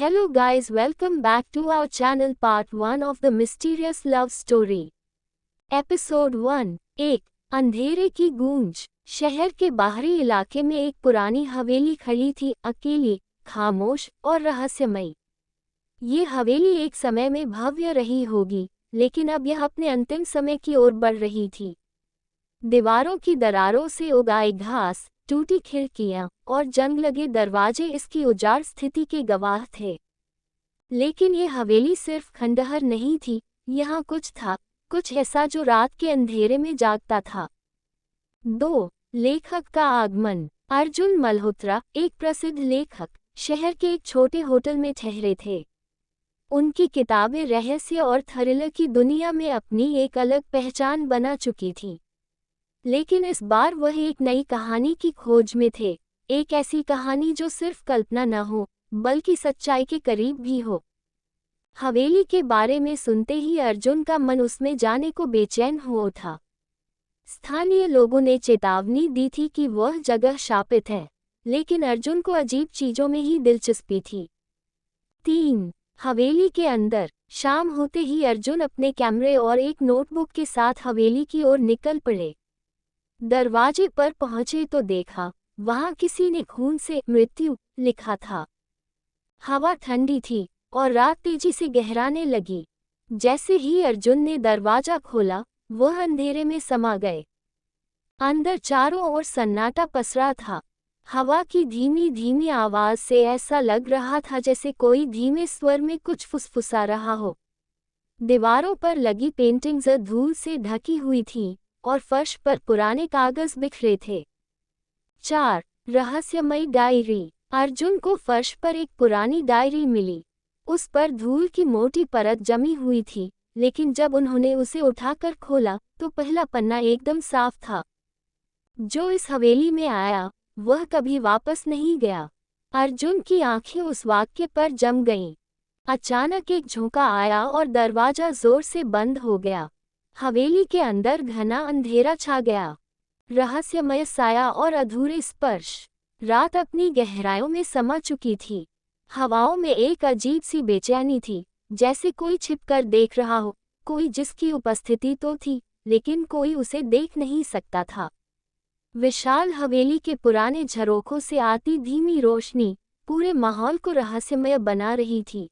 Hello guys, welcome back to our channel part 1 of the mysterious love story. Episode 1. एक अंधेरे की गूंज। शहर के बाहरी इलाके में एक पुरानी हवेली खड़ी थी, अकेली, खामोश और रहस्यमयी। ये हवेली एक समय में भव्य रही होगी, लेकिन अब यह अपने अंतिम समय की ओर बढ़ रही थी। दीवारों की दरारों से उगाई घास, टूटी खिड़कियां और जंग लगे दरवाजे इसकी उजाड़ स्थिति के गवाह थे। लेकिन ये हवेली सिर्फ खंडहर नहीं थी, यहाँ कुछ था, कुछ ऐसा जो रात के अंधेरे में जागता था। 2. लेखक का आगमन। अर्जुन मल्होत्रा, एक प्रसिद्ध लेखक, शहर के एक छोटे होटल में ठहरे थे। उनकी किताबें रहस्य और थ्रिलर की दुनिया में अपनी एक अलग पहचान बना चुकी थीं। लेकिन इस बार वह एक नई कहानी की खोज में थे, एक ऐसी कहानी जो सिर्फ कल्पना न हो, बल्कि सच्चाई के करीब भी हो। हवेली के बारे में सुनते ही अर्जुन का मन उसमें जाने को बेचैन हो उठा। स्थानीय लोगों ने चेतावनी दी थी कि वह जगह शापित है, लेकिन अर्जुन को अजीब चीजों में ही दिलचस्पी थी। 3. हवेली के अंदर। शाम होते ही अर्जुन अपने कैमरे और एक नोटबुक के साथ हवेली की ओर निकल पड़े। दरवाजे पर पहुंचे तो देखा, वहां किसी ने खून से मृत्यु लिखा था। हवा ठंडी थी और रात तेजी से गहराने लगी। जैसे ही अर्जुन ने दरवाजा खोला, वह अंधेरे में समा गए। अंदर चारों ओर सन्नाटा पसरा था। हवा की धीमी धीमी आवाज से ऐसा लग रहा था जैसे कोई धीमे स्वर में कुछ फुसफुसा रहा हो। दीवारों पर लगी पेंटिंग्स धूल से ढकी हुई थीं और फर्श पर पुराने कागज बिखरे थे। 4. रहस्यमयी डायरी। अर्जुन को फर्श पर एक पुरानी डायरी मिली। उस पर धूल की मोटी परत जमी हुई थी, लेकिन जब उन्होंने उसे उठाकर खोला तो पहला पन्ना एकदम साफ था। जो इस हवेली में आया, वह कभी वापस नहीं गया। अर्जुन की आंखें उस वाक्य पर जम गईं। अचानक एक झोंका आया और दरवाजा जोर से बंद हो गया। हवेली के अंदर घना अंधेरा छा गया। रहस्यमय साया और अधूरे स्पर्श। रात अपनी गहराइयों में समा चुकी थी। हवाओं में एक अजीब सी बेचैनी थी, जैसे कोई छिपकर देख रहा हो, कोई जिसकी उपस्थिति तो थी, लेकिन कोई उसे देख नहीं सकता था। विशाल हवेली के पुराने झरोखों से आती धीमी रोशनी पूरे माहौल को रहस्यमय बना रही थी।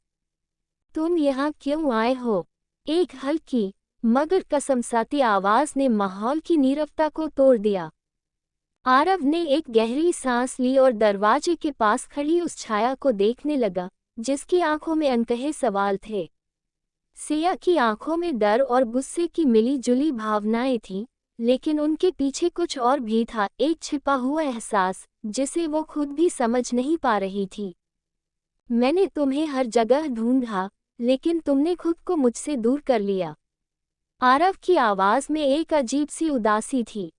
तुम यहाँ क्यों आए हो? एक हल्की मगर कसमसाती आवाज ने माहौल की नीरवता को तोड़ दिया। आरव ने एक गहरी सांस ली और दरवाजे के पास खड़ी उस छाया को देखने लगा, जिसकी आंखों में अनकहे सवाल थे। सिया की आंखों में डर और गुस्से की मिली-जुली भावनाएं थीं, लेकिन उनके पीछे कुछ और भी था, एक छिपा हुआ एहसास, जिसे वो खुद भी समझ नहीं पा रही थी। मैंने तुम्हें हर जगह ढूंढा, लेकिन तुमने खुद को मुझसे दूर कर लिया। आरव की आवाज में एक अजीब सी उदासी थी।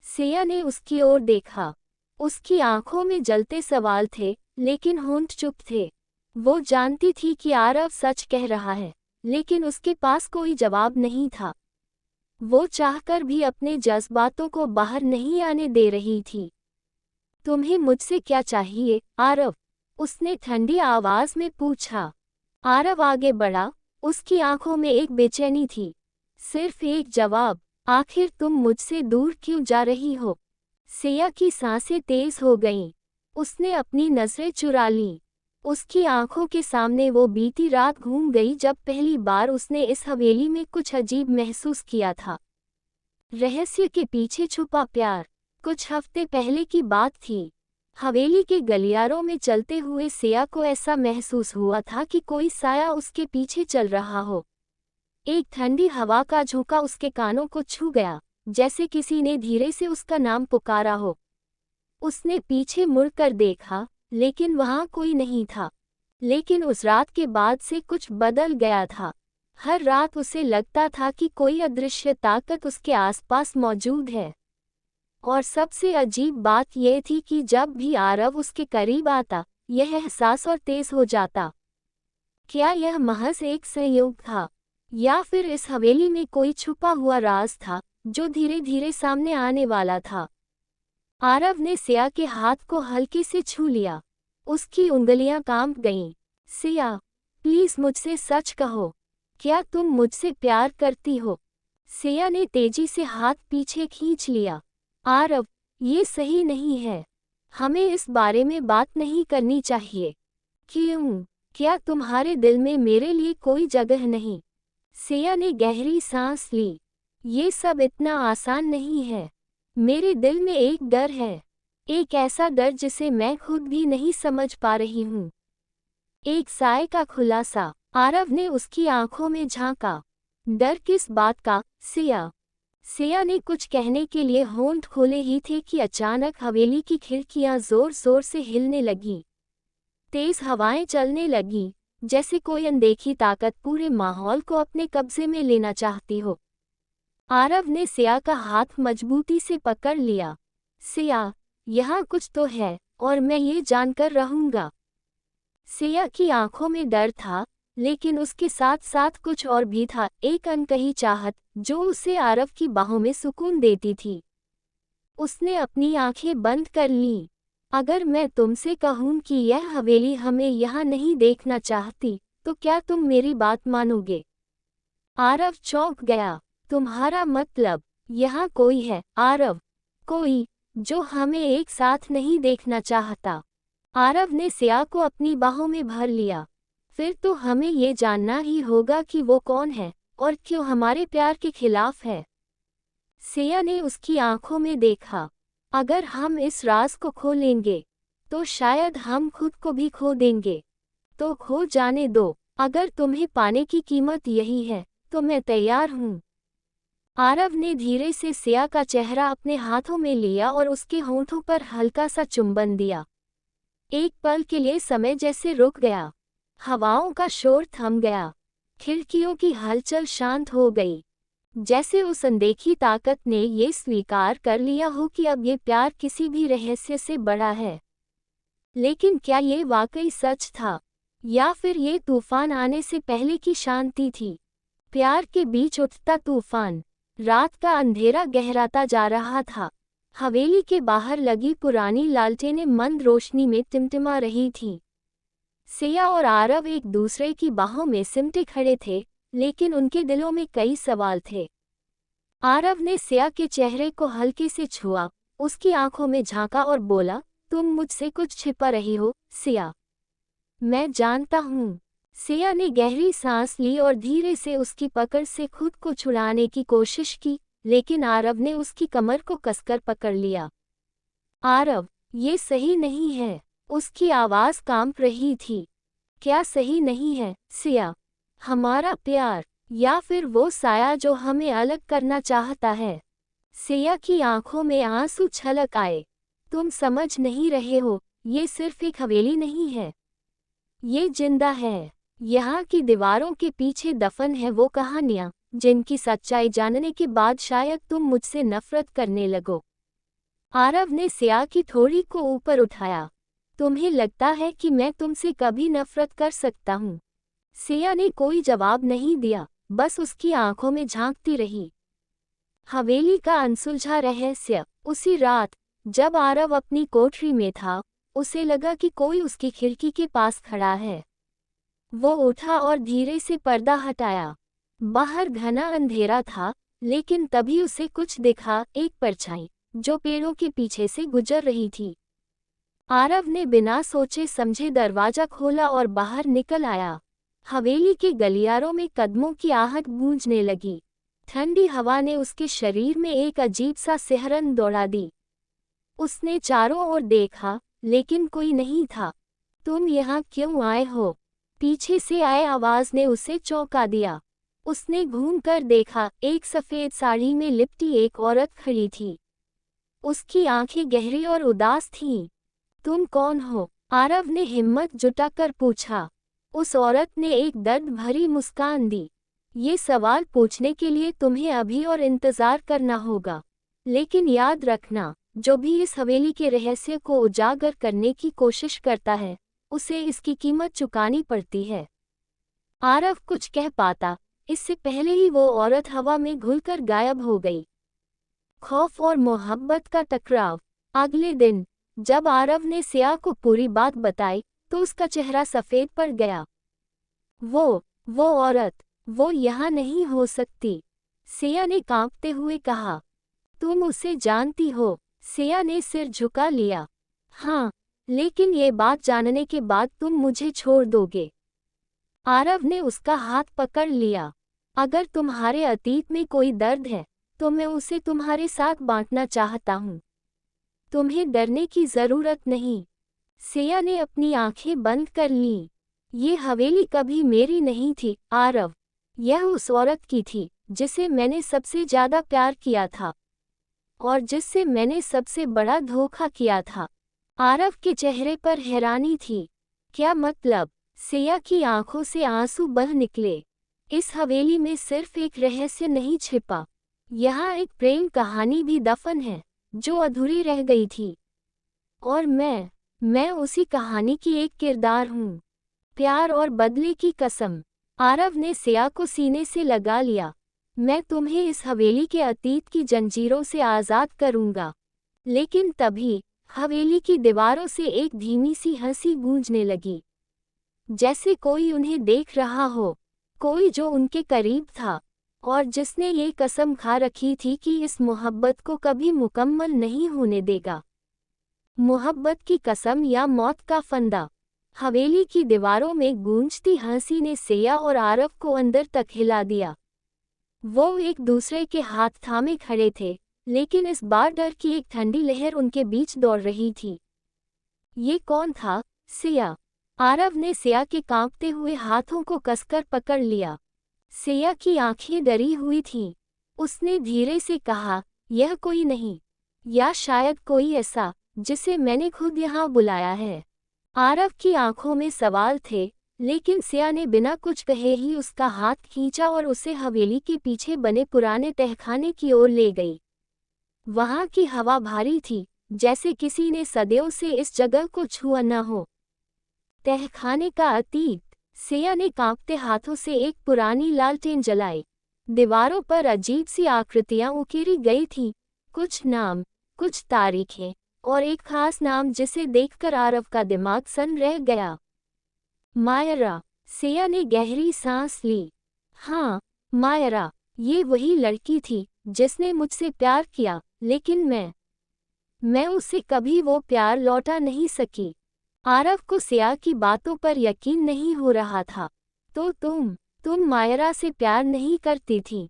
सिया ने उसकी ओर देखा। उसकी आंखों में जलते सवाल थे, लेकिन होंठ चुप थे। वो जानती थी कि आरव सच कह रहा है, लेकिन उसके पास कोई जवाब नहीं था। वो चाहकर भी अपने जज्बातों को बाहर नहीं आने दे रही थी। तुम्हें मुझसे क्या चाहिए, आरव? उसने ठंडी आवाज में पूछा। आरव आगे बढ़ा, उसकी आंखों में एक बेचैनी थी। सिर्फ एक जवाब, आखिर तुम मुझसे दूर क्यों जा रही हो? सिया की सांसें तेज हो गईं। उसने अपनी नजरें चुरा लीं। उसकी आंखों के सामने वो बीती रात घूम गई जब पहली बार उसने इस हवेली में कुछ अजीब महसूस किया था। रहस्य के पीछे छुपा प्यार। कुछ हफ्ते पहले की बात थी। हवेली के गलियारों में चलते हुए सिया को ऐसा महसूस हुआ था कि कोई साया उसके पीछे चल रहा हो। एक ठंडी हवा का झोंका उसके कानों को छू गया, जैसे किसी ने धीरे से उसका नाम पुकारा हो। उसने पीछे मुड़कर देखा, लेकिन वहां कोई नहीं था। लेकिन उस रात के बाद से कुछ बदल गया था। हर रात उसे लगता था कि कोई अदृश्य ताकत उसके आसपास मौजूद है। और सबसे अजीब बात यह थी कि जब भी आरव उसके करीब आता, यह एहसास और तेज हो जाता। क्या यह महज एक संयोग था, या फिर इस हवेली में कोई छुपा हुआ राज था, जो धीरे धीरे सामने आने वाला था? आरव ने सिया के हाथ को हल्के से छू लिया। उसकी उंगलियां कांप गईं। सिया, प्लीज मुझसे सच कहो, क्या तुम मुझसे प्यार करती हो? सिया ने तेजी से हाथ पीछे खींच लिया। आरव, ये सही नहीं है। हमें इस बारे में बात नहीं करनी चाहिए। क्यों? क्या तुम्हारे दिल में मेरे लिए कोई जगह नहीं? सिया ने गहरी सांस ली। ये सब इतना आसान नहीं है। मेरे दिल में एक डर है। एक ऐसा डर जिसे मैं खुद भी नहीं समझ पा रही हूँ। एक साय का खुलासा। आरव ने उसकी आंखों में झांका। डर किस बात का, सिया? सिया ने कुछ कहने के लिए होंठ खोले ही थे कि अचानक हवेली की खिड़कियां जोर जोर से हिलने लगीं। तेज हवाएं चलने लगीं, जैसे कोई अनदेखी ताकत पूरे माहौल को अपने कब्जे में लेना चाहती हो। आरव ने सिया का हाथ मजबूती से पकड़ लिया। सिया, यहाँ कुछ तो है, और मैं ये जानकर रहूंगा। सिया की आंखों में डर था, लेकिन उसके साथ साथ कुछ और भी था, एक अनकही चाहत, जो उसे आरव की बाहों में सुकून देती थी। उसने अपनी आंखें बंद कर लीं। अगर मैं तुमसे कहूं कि यह हवेली हमें यहाँ नहीं देखना चाहती, तो क्या तुम मेरी बात मानोगे? आरव चौंक गया। तुम्हारा मतलब, यहाँ कोई है, आरव? कोई, जो हमें एक साथ नहीं देखना चाहता? आरव ने सिया को अपनी बाहों में भर लिया। फिर तो हमें ये जानना ही होगा कि वो कौन है, और क्यों हमारे प्यार के खिलाफ है। सिया ने उसकी आंखों में देखा। अगर हम इस राज को खो लेंगे, तो शायद हम खुद को भी खो देंगे। तो खो जाने दो। अगर तुम्हें पाने की कीमत यही है, तो मैं तैयार हूँ। आरव ने धीरे से सिया का चेहरा अपने हाथों में लिया और उसके होंठों पर हल्का सा चुंबन दिया। एक पल के लिए समय जैसे रुक गया। हवाओं का शोर थम गया। खिड़कियों की हलचल शांत हो गई। जैसे उस अनदेखी ताकत ने ये स्वीकार कर लिया हो कि अब ये प्यार किसी भी रहस्य से बड़ा है। लेकिन क्या ये वाकई सच था, या फिर ये तूफान आने से पहले की शांति थी? प्यार के बीच उठता तूफान। रात का अंधेरा गहराता जा रहा था। हवेली के बाहर लगी पुरानी लालटेनें मंद रोशनी में टिमटिमा रही थीं। सिया और आरव एक दूसरे की बाहों में सिमटे खड़े थे, लेकिन उनके दिलों में कई सवाल थे। आरव ने सिया के चेहरे को हल्के से छुआ, उसकी आंखों में झांका और बोला, तुम मुझसे कुछ छिपा रही हो, सिया। मैं जानता हूँ। सिया ने गहरी सांस ली और धीरे से उसकी पकड़ से खुद को छुड़ाने की कोशिश की, लेकिन आरव ने उसकी कमर को कसकर पकड़ लिया। आरव, ये सही नहीं है। उसकी आवाज़ कांप रही थी। क्या सही नहीं है, सिया? हमारा प्यार, या फिर वो साया जो हमें अलग करना चाहता है? सिया की आंखों में आंसू छलक आए। तुम समझ नहीं रहे हो, ये सिर्फ एक हवेली नहीं है। ये जिंदा है। यहाँ की दीवारों के पीछे दफन है वो कहानियाँ, जिनकी सच्चाई जानने के बाद शायद तुम मुझसे नफरत करने लगो। आरव ने सिया की थोड़ी को ऊपर उठाया। तुम्हें लगता है कि मैं तुमसे कभी नफरत कर सकता हूँ? सिया ने कोई जवाब नहीं दिया, बस उसकी आंखों में झांकती रही। हवेली का अनसुलझा रहस्य। उसी रात, जब आरव अपनी कोठरी में था, उसे लगा कि कोई उसकी खिड़की के पास खड़ा है। वो उठा और धीरे से पर्दा हटाया। बाहर घना अंधेरा था, लेकिन तभी उसे कुछ दिखा, एक परछाई, जो पेड़ों के पीछे से गुजर रही थी। आरव ने बिना सोचे समझे दरवाजा खोला और बाहर निकल आया। हवेली के गलियारों में कदमों की आहट गूंजने लगी। ठंडी हवा ने उसके शरीर में एक अजीब सा सिहरन दौड़ा दी। उसने चारों ओर देखा, लेकिन कोई नहीं था। तुम यहाँ क्यों आए हो? पीछे से आए आवाज ने उसे चौंका दिया। उसने घूमकर देखा, एक सफेद साड़ी में लिपटी एक औरत खड़ी थी। उसकी आंखें गहरी और उदास थीं। तुम कौन हो? आरव ने हिम्मत जुटाकर पूछा। उस औरत ने एक दर्द भरी मुस्कान दी। ये सवाल पूछने के लिए तुम्हें अभी और इंतजार करना होगा, लेकिन याद रखना, जो भी इस हवेली के रहस्य को उजागर करने की कोशिश करता है, उसे इसकी कीमत चुकानी पड़ती है। आरव कुछ कह पाता, इससे पहले ही वो औरत हवा में घुलकर गायब हो गई। खौफ और मोहब्बत का टकराव। अगले दिन, जब आरव ने सिया को पूरी बात बताई, तो उसका चेहरा सफ़ेद पड़ गया। वो औरत, वो यहाँ नहीं हो सकती, सिया ने कांपते हुए कहा। तुम उसे जानती हो? सिया ने सिर झुका लिया। हाँ, लेकिन ये बात जानने के बाद तुम मुझे छोड़ दोगे? आरव ने उसका हाथ पकड़ लिया। अगर तुम्हारे अतीत में कोई दर्द है, तो मैं उसे तुम्हारे साथ बांटना चाहता हूँ। तुम्हें डरने की जरूरत नहीं। सिया ने अपनी आंखें बंद कर लीं। ये हवेली कभी मेरी नहीं थी, आरव। यह उस औरत की थी, जिसे मैंने सबसे ज्यादा प्यार किया था, और जिससे मैंने सबसे बड़ा धोखा किया था। आरव के चेहरे पर हैरानी थी। क्या मतलब? सिया की आंखों से आंसू बह निकले। इस हवेली में सिर्फ एक रहस्य नहीं छिपा, यहाँ एक प्रेम कहानी भी दफन है, जो अधूरी रह गई थी। और मैं उसी कहानी की एक किरदार हूँ। प्यार और बदले की कसम। आरव ने सिया को सीने से लगा लिया। मैं तुम्हें इस हवेली के अतीत की जंजीरों से आज़ाद करूँगा। लेकिन तभी हवेली की दीवारों से एक धीमी सी हंसी गूंजने लगी, जैसे कोई उन्हें देख रहा हो, कोई जो उनके करीब था, और जिसने ये कसम खा रखी थी कि इस मोहब्बत को कभी मुकम्मल नहीं होने देगा। मोहब्बत की कसम या मौत का फंदा। हवेली की दीवारों में गूंजती हंसी ने सिया और आरव को अंदर तक हिला दिया। वो एक दूसरे के हाथ थामे खड़े थे, लेकिन इस बार डर की एक ठंडी लहर उनके बीच दौड़ रही थी। ये कौन था? सिया। आरव ने सिया के कांपते हुए हाथों को कसकर पकड़ लिया। सिया की आंखें डरी हुई थीं। उसने धीरे से कहा, यह कोई नहीं, या शायद कोई ऐसा, जिसे मैंने खुद यहाँ बुलाया है। आरव की आंखों में सवाल थे, लेकिन सिया ने बिना कुछ कहे ही उसका हाथ खींचा और उसे हवेली के पीछे बने पुराने तहखाने की ओर ले गई। वहाँ की हवा भारी थी, जैसे किसी ने सदियों से इस जगह को छुआ न हो। तहखाने का अतीत। सिया ने कांपते हाथों से एक पुरानी लालटेन जलाई। दीवारों पर अजीब सी आकृतियां उकेरी गई थीं, कुछ नाम, कुछ तारीखें, और एक खास नाम जिसे देखकर आरव का दिमाग सन रह गया। मायरा। सिया ने गहरी सांस ली। हाँ, मायरा, ये वही लड़की थी जिसने मुझसे प्यार किया, लेकिन मैं उसे कभी वो प्यार लौटा नहीं सकी। आरव को सिया की बातों पर यकीन नहीं हो रहा था। तो तुम मायरा से प्यार नहीं करती थी?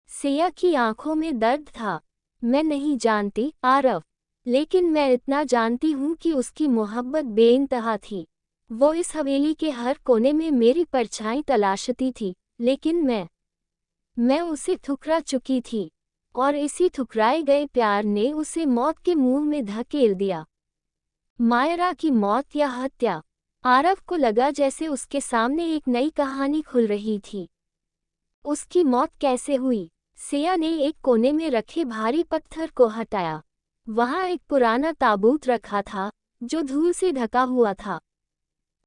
सिया की आंखों में दर्द था। मैं नहीं जानती, आरव, लेकिन मैं इतना जानती हूँ कि उसकी मोहब्बत बेइंतहा थी। वो इस हवेली के हर कोने में मेरी परछाई तलाशती थी, लेकिन मैं उसे ठुकरा चुकी थी, और इसी ठुकराए गए प्यार ने उसे मौत के मुंह में धकेल दिया। मायरा की मौत या हत्या। आरव को लगा जैसे उसके सामने एक नई कहानी खुल रही थी। उसकी मौत कैसे हुई? सिया ने एक कोने में रखे भारी पत्थर को हटाया। वहां एक पुराना ताबूत रखा था, जो धूल से ढका हुआ था।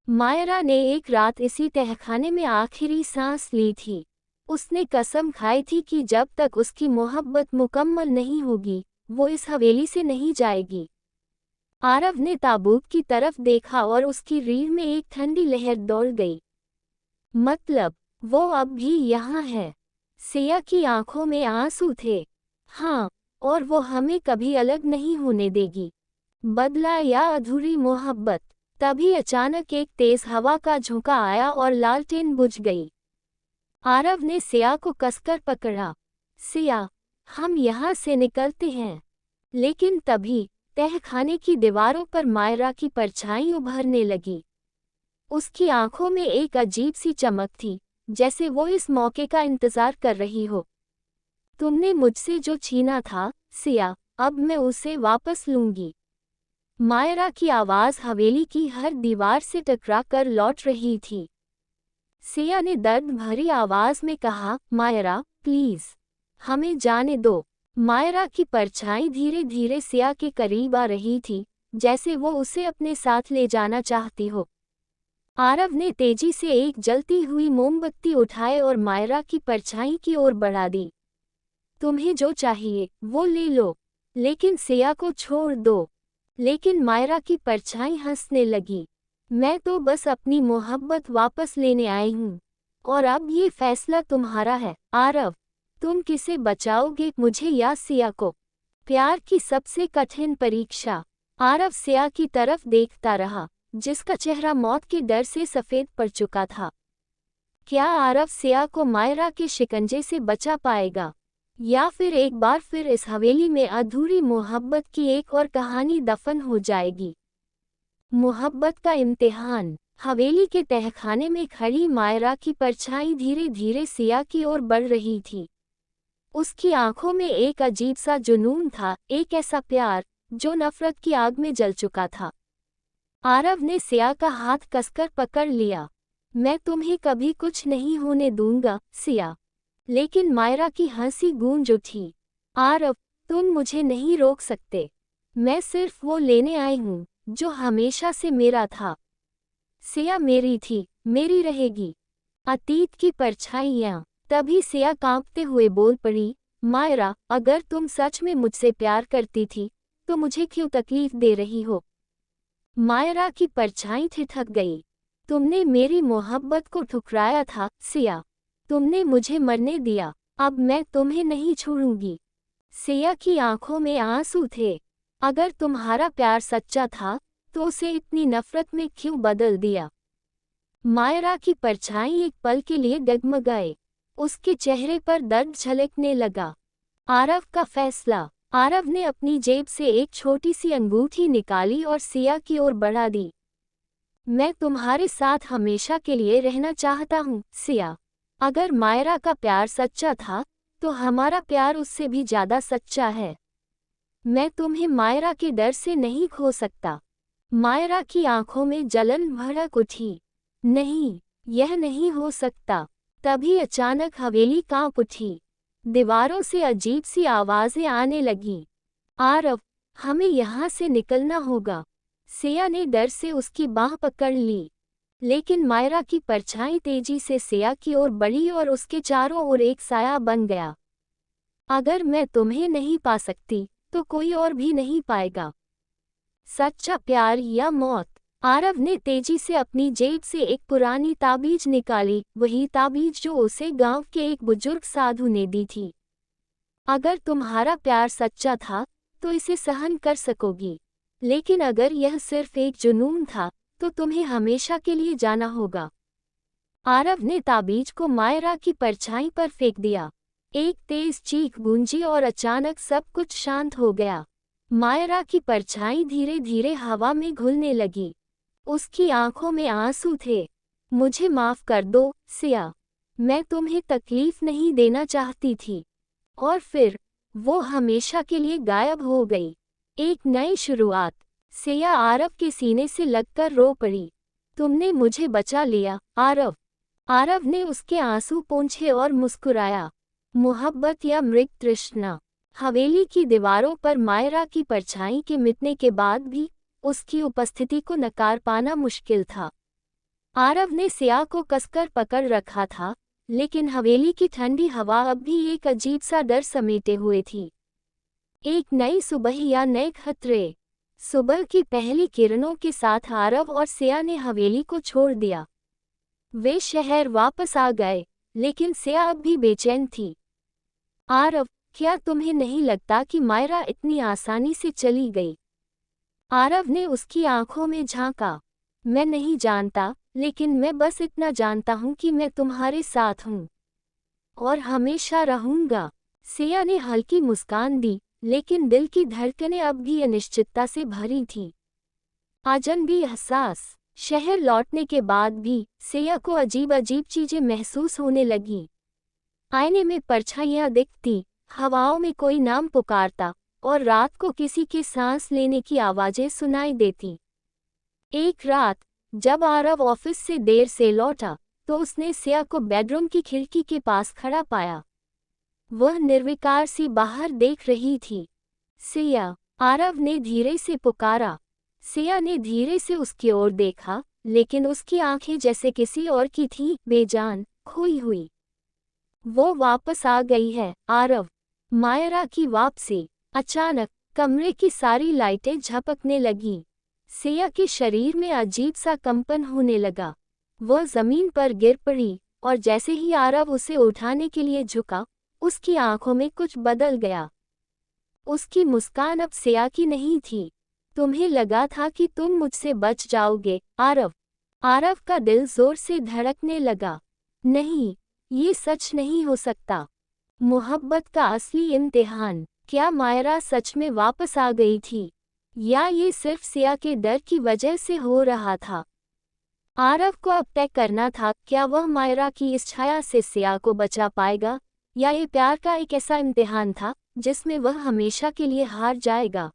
मायरा ने एक रात इसी तहखाने में आखिरी सांस ली थी। उसने कसम खाई थी कि जब तक उसकी मोहब्बत मुकम्मल नहीं होगी, वो इस हवेली से नहीं जाएगी। आरव ने ताबूत की तरफ देखा और उसकी रीढ़ में एक ठंडी लहर दौड़ गई। मतलब, वो अब भी यहाँ है। सिया की आंखों में आंसू थे। हाँ, और वो हमें कभी अलग नहीं होने देगी। बदला या अधूरी मोहब्बत। तभी अचानक एक तेज हवा का झोंका आया और लालटेन बुझ गई। आरव ने सिया को कसकर पकड़ा। सिया, हम यहाँ से निकलते हैं। लेकिन तभी तहखाने की दीवारों पर मायरा की परछाई उभरने लगी। उसकी आंखों में एक अजीब सी चमक थी, जैसे वो इस मौके का इंतजार कर रही हो। तुमने मुझसे जो छीना था, सिया, अब मैं उसे वापस लूंगी। मायरा की आवाज हवेली की हर दीवार से टकरा कर लौट रही थी। सिया ने दर्द भरी आवाज में कहा, मायरा, प्लीज, हमें जाने दो। मायरा की परछाई धीरे धीरे सिया के करीब आ रही थी, जैसे वो उसे अपने साथ ले जाना चाहती हो। आरव ने तेजी से एक जलती हुई मोमबत्ती उठाए और मायरा की परछाई की ओर बढ़ा दी। तुम्हें जो चाहिए वो ले लो, लेकिन सिया को छोड़ दो। लेकिन मायरा की परछाई हंसने लगी। मैं तो बस अपनी मोहब्बत वापस लेने आई हूँ। और अब ये फैसला तुम्हारा है आरव। तुम किसे बचाओगे, मुझे या सिया को? प्यार की सबसे कठिन परीक्षा। आरव सिया की तरफ देखता रहा, जिसका चेहरा मौत के डर से सफेद पड़ चुका था। क्या आरव सिया को मायरा के शिकंजे से बचा पाएगा, या फिर एक बार फिर इस हवेली में अधूरी मोहब्बत की एक और कहानी दफन हो जाएगी? मोहब्बत का इम्तिहान। हवेली के तहखाने में खड़ी मायरा की परछाई धीरे धीरे सिया की ओर बढ़ रही थी। उसकी आंखों में एक अजीब सा जुनून था, एक ऐसा प्यार जो नफरत की आग में जल चुका था। आरव ने सिया का हाथ कसकर पकड़ लिया। मैं तुम्हें कभी कुछ नहीं होने दूंगा सिया। लेकिन मायरा की हंसी गूंज उठी। आरव, तुम मुझे नहीं रोक सकते। मैं सिर्फ वो लेने आई हूँ जो हमेशा से मेरा था। सिया मेरी थी, मेरी रहेगी। अतीत की परछाइयाँ। तभी सिया कांपते हुए बोल पड़ी, मायरा, अगर तुम सच में मुझसे प्यार करती थी तो मुझे क्यों तकलीफ दे रही हो? मायरा की परछाई ठिठक गई। तुमने मेरी मोहब्बत को ठुकराया था सिया। तुमने मुझे मरने दिया, अब मैं तुम्हें नहीं छोड़ूंगी। सिया की आंखों में आंसू थे। अगर तुम्हारा प्यार सच्चा था तो उसे इतनी नफरत में क्यों बदल दिया? मायरा की परछाई एक पल के लिए डगमगाए। उसके चेहरे पर दर्द झलकने लगा। आरव का फैसला। आरव ने अपनी जेब से एक छोटी सी अंगूठी निकाली और सिया की ओर बढ़ा दी। मैं तुम्हारे साथ हमेशा के लिए रहना चाहता हूँ सिया। अगर मायरा का प्यार सच्चा था तो हमारा प्यार उससे भी ज्यादा सच्चा है। मैं तुम्हें मायरा के डर से नहीं खो सकता। मायरा की आंखों में जलन भड़क उठी। नहीं, यह नहीं हो सकता। तभी अचानक हवेली कांप उठी। दीवारों से अजीब सी आवाजें आने लगीं। आरव, हमें यहाँ से निकलना होगा। सिया ने डर से उसकी बाह पकड़ ली। लेकिन मायरा की परछाई तेजी से सिया की ओर बढ़ी और उसके चारों ओर एक साया बन गया। अगर मैं तुम्हें नहीं पा सकती तो कोई और भी नहीं पाएगा। सच्चा प्यार या मौत। आरव ने तेजी से अपनी जेब से एक पुरानी ताबीज निकाली, वही ताबीज जो उसे गांव के एक बुजुर्ग साधु ने दी थी। अगर तुम्हारा प्यार सच्चा था तो इसे सहन कर सकोगी, लेकिन अगर यह सिर्फ एक जुनून था तो तुम्हें हमेशा के लिए जाना होगा। आरव ने ताबीज को मायरा की परछाई पर फेंक दिया। एक तेज चीख गूंजी और अचानक सब कुछ शांत हो गया। मायरा की परछाई धीरे धीरे हवा में घुलने लगी। उसकी आंखों में आंसू थे। मुझे माफ कर दो सिया, मैं तुम्हें तकलीफ नहीं देना चाहती थी। और फिर वो हमेशा के लिए गायब हो गई। एक नई शुरुआत। सिया आरव के सीने से लगकर रो पड़ी। तुमने मुझे बचा लिया आरव। आरव ने उसके आंसू पोंछे और मुस्कुराया। मोहब्बत या मृग तृष्णा। हवेली की दीवारों पर मायरा की परछाई के मिटने के बाद भी उसकी उपस्थिति को नकार पाना मुश्किल था। आरव ने सिया को कसकर पकड़ रखा था, लेकिन हवेली की ठंडी हवा अब भी एक अजीब सा डर समेटे हुए थी। एक नई सुबह या नए खतरे। सुबह की पहली किरणों के साथ आरव और सिया ने हवेली को छोड़ दिया। वे शहर वापस आ गए, लेकिन सिया अब भी बेचैन थी। आरव, क्या तुम्हें नहीं लगता कि मायरा इतनी आसानी से चली गई? आरव ने उसकी आंखों में झांका। मैं नहीं जानता, लेकिन मैं बस इतना जानता हूँ कि मैं तुम्हारे साथ हूँ और हमेशा रहूंगा। सिया ने हल्की मुस्कान दी, लेकिन दिल की धड़कनें अब भी अनिश्चितता से भरी थीं। अजनबी एहसास। शहर लौटने के बाद भी सिया को अजीब अजीब चीजें महसूस होने लगीं। आईने में परछाइयां दिखती, हवाओं में कोई नाम पुकारता और रात को किसी के सांस लेने की आवाजें सुनाई देती। एक रात जब आरव ऑफिस से देर से लौटा तो उसने सिया को बेडरूम की खिड़की के पास खड़ा पाया। वह निर्विकार सी बाहर देख रही थी। सिया, आरव ने धीरे से पुकारा। सिया ने धीरे से उसकी ओर देखा, लेकिन उसकी आंखें जैसे किसी और की थीं, बेजान, खोई हुई। वो वापस आ गई है आरव। मायरा की वापसी। अचानक कमरे की सारी लाइटें झपकने लगीं। सिया के शरीर में अजीब सा कंपन होने लगा। वह जमीन पर गिर पड़ी और जैसे ही आरव उसे उठाने के लिए झुका, उसकी आंखों में कुछ बदल गया। उसकी मुस्कान अब सिया की नहीं थी। तुम्हें लगा था कि तुम मुझसे बच जाओगे, आरव। आरव का दिल जोर से धड़कने लगा। नहीं, ये सच नहीं हो सकता। मोहब्बत का असली इम्तिहान, क्या मायरा सच में वापस आ गई थी, या ये सिर्फ सिया के डर की वजह से हो रहा था? आरव को अब तय करना था, क्या वह मायरा की इस छाया से सिया को बचा पाएगा, या ये प्यार का एक ऐसा इम्तिहान था जिसमें वह हमेशा के लिए हार जाएगा।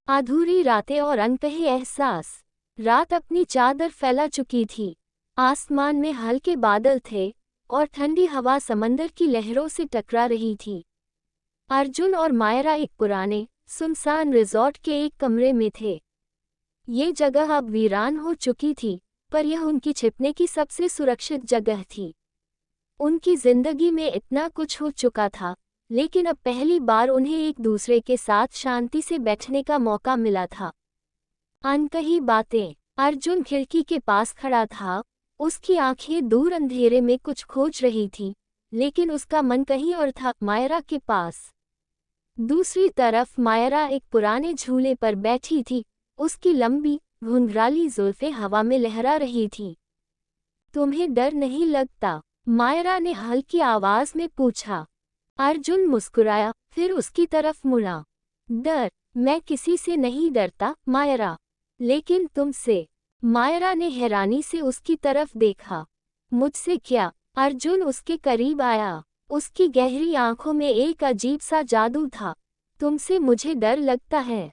अधूरी रातें और अनकहे एहसास। रात अपनी चादर फैला चुकी थी। आसमान में हल्के बादल थे और ठंडी हवा समंदर की लहरों से टकरा रही थी। अर्जुन और मायरा एक पुराने, सुनसान रिजॉर्ट के एक कमरे में थे। ये जगह अब वीरान हो चुकी थी, पर यह उनकी छिपने की सबसे सुरक्षित जगह थी। उनकी जिंदगी में इतना कुछ हो चुका था, लेकिन अब पहली बार उन्हें एक दूसरे के साथ शांति से बैठने का मौका मिला था। अनकही बातें। अर्जुन खिड़की के पास खड़ा था। उसकी आंखें दूर अंधेरे में कुछ खोज रही थी, लेकिन उसका मन कहीं और था, मायरा के पास। दूसरी तरफ मायरा एक पुराने झूले पर बैठी थी। उसकी लंबी, घुंघराली जुल्फें हवा में लहरा रही थी। तुम्हें डर नहीं लगता? मायरा ने हल्की आवाज में पूछा। अर्जुन मुस्कुराया, फिर उसकी तरफ मुड़ा। डर? मैं किसी से नहीं डरता, मायरा। लेकिन तुमसे? मायरा ने हैरानी से उसकी तरफ देखा। मुझसे क्या? अर्जुन उसके करीब आया। उसकी गहरी आंखों में एक अजीब सा जादू था। तुमसे मुझे डर लगता है,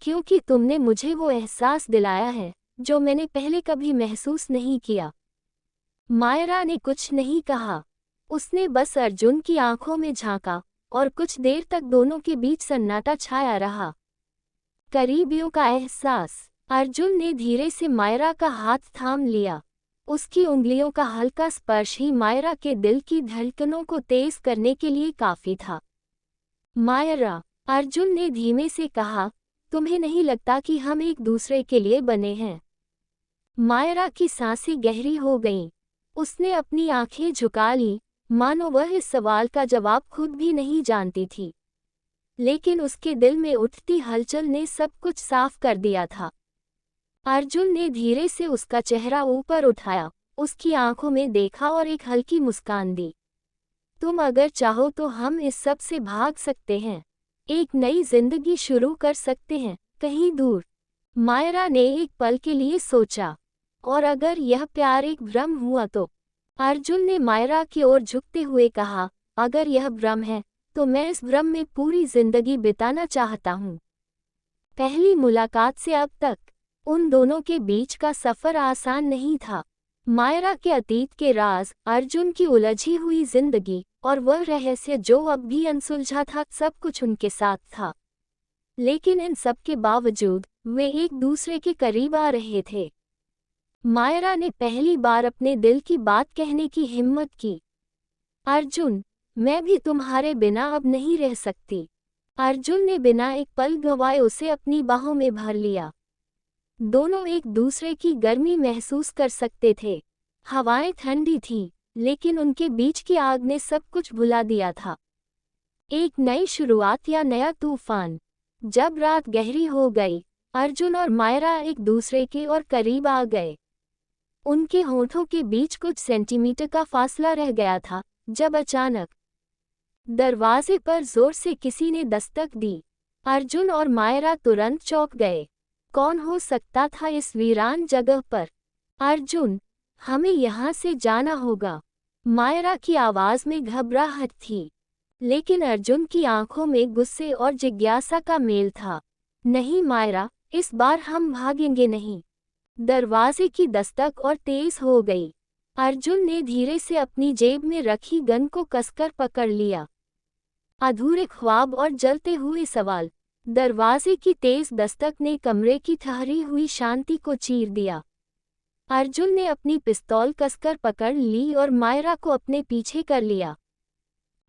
क्योंकि तुमने मुझे वो एहसास दिलाया है जो मैंने पहले कभी महसूस नहीं किया। मायरा ने कुछ नहीं कहा। उसने बस अर्जुन की आंखों में झांका, और कुछ देर तक दोनों के बीच सन्नाटा छाया रहा। करीबियों का एहसास। अर्जुन ने धीरे से मायरा का हाथ थाम लिया। उसकी उंगलियों का हल्का स्पर्श ही मायरा के दिल की धड़कनों को तेज करने के लिए काफी था। मायरा, अर्जुन ने धीमे से कहा, तुम्हें नहीं लगता कि हम एक दूसरे के लिए बने हैं? मायरा की सांसें गहरी हो गईं। उसने अपनी आंखें झुका लीं, मानो वह इस सवाल का जवाब खुद भी नहीं जानती थी। लेकिन उसके दिल में उठती हलचल ने सब कुछ साफ कर दिया था। अर्जुन ने धीरे से उसका चेहरा ऊपर उठाया, उसकी आंखों में देखा और एक हल्की मुस्कान दी। तुम अगर चाहो तो हम इस सब से भाग सकते हैं, एक नई जिंदगी शुरू कर सकते हैं, कहीं दूर। मायरा ने एक पल के लिए सोचा। और अगर यह प्यार एक भ्रम हुआ तो? अर्जुन ने मायरा की ओर झुकते हुए कहा, अगर यह भ्रम है, तो मैं इस भ्रम में पूरी जिंदगी बिताना चाहता हूँ। पहली मुलाकात से अब तक उन दोनों के बीच का सफर आसान नहीं था। मायरा के अतीत के राज, अर्जुन की उलझी हुई जिंदगी, और वह रहस्य जो अब भी अनसुलझा था, सब कुछ उनके साथ था। लेकिन इन सब के बावजूद वे एक दूसरे के करीब आ रहे थे। मायरा ने पहली बार अपने दिल की बात कहने की हिम्मत की। अर्जुन, मैं भी तुम्हारे बिना अब नहीं रह सकती। अर्जुन ने बिना एक पल गंवाए उसे अपनी बाहों में भर लिया। दोनों एक दूसरे की गर्मी महसूस कर सकते थे। हवाएं ठंडी थीं, लेकिन उनके बीच की आग ने सब कुछ भुला दिया था। एक नई शुरुआत या नया तूफान। जब रात गहरी हो गई, अर्जुन और मायरा एक दूसरे के और करीब आ गए। उनके होठों के बीच कुछ सेंटीमीटर का फासला रह गया था, जब अचानक दरवाजे पर जोर से किसी ने दस्तक दी। अर्जुन और मायरा तुरंत चौंक गए। कौन हो सकता था इस वीरान जगह पर? अर्जुन, हमें यहाँ से जाना होगा। मायरा की आवाज में घबराहट थी, लेकिन अर्जुन की आंखों में गुस्से और जिज्ञासा का मेल था। नहीं मायरा, इस बार हम भागेंगे नहीं। दरवाजे की दस्तक और तेज हो गई। अर्जुन ने धीरे से अपनी जेब में रखी गन को कसकर पकड़ लिया। अधूरे ख्वाब और जलते हुए सवाल। दरवाजे की तेज दस्तक ने कमरे की ठहरी हुई शांति को चीर दिया। अर्जुन ने अपनी पिस्तौल कसकर पकड़ ली और मायरा को अपने पीछे कर लिया।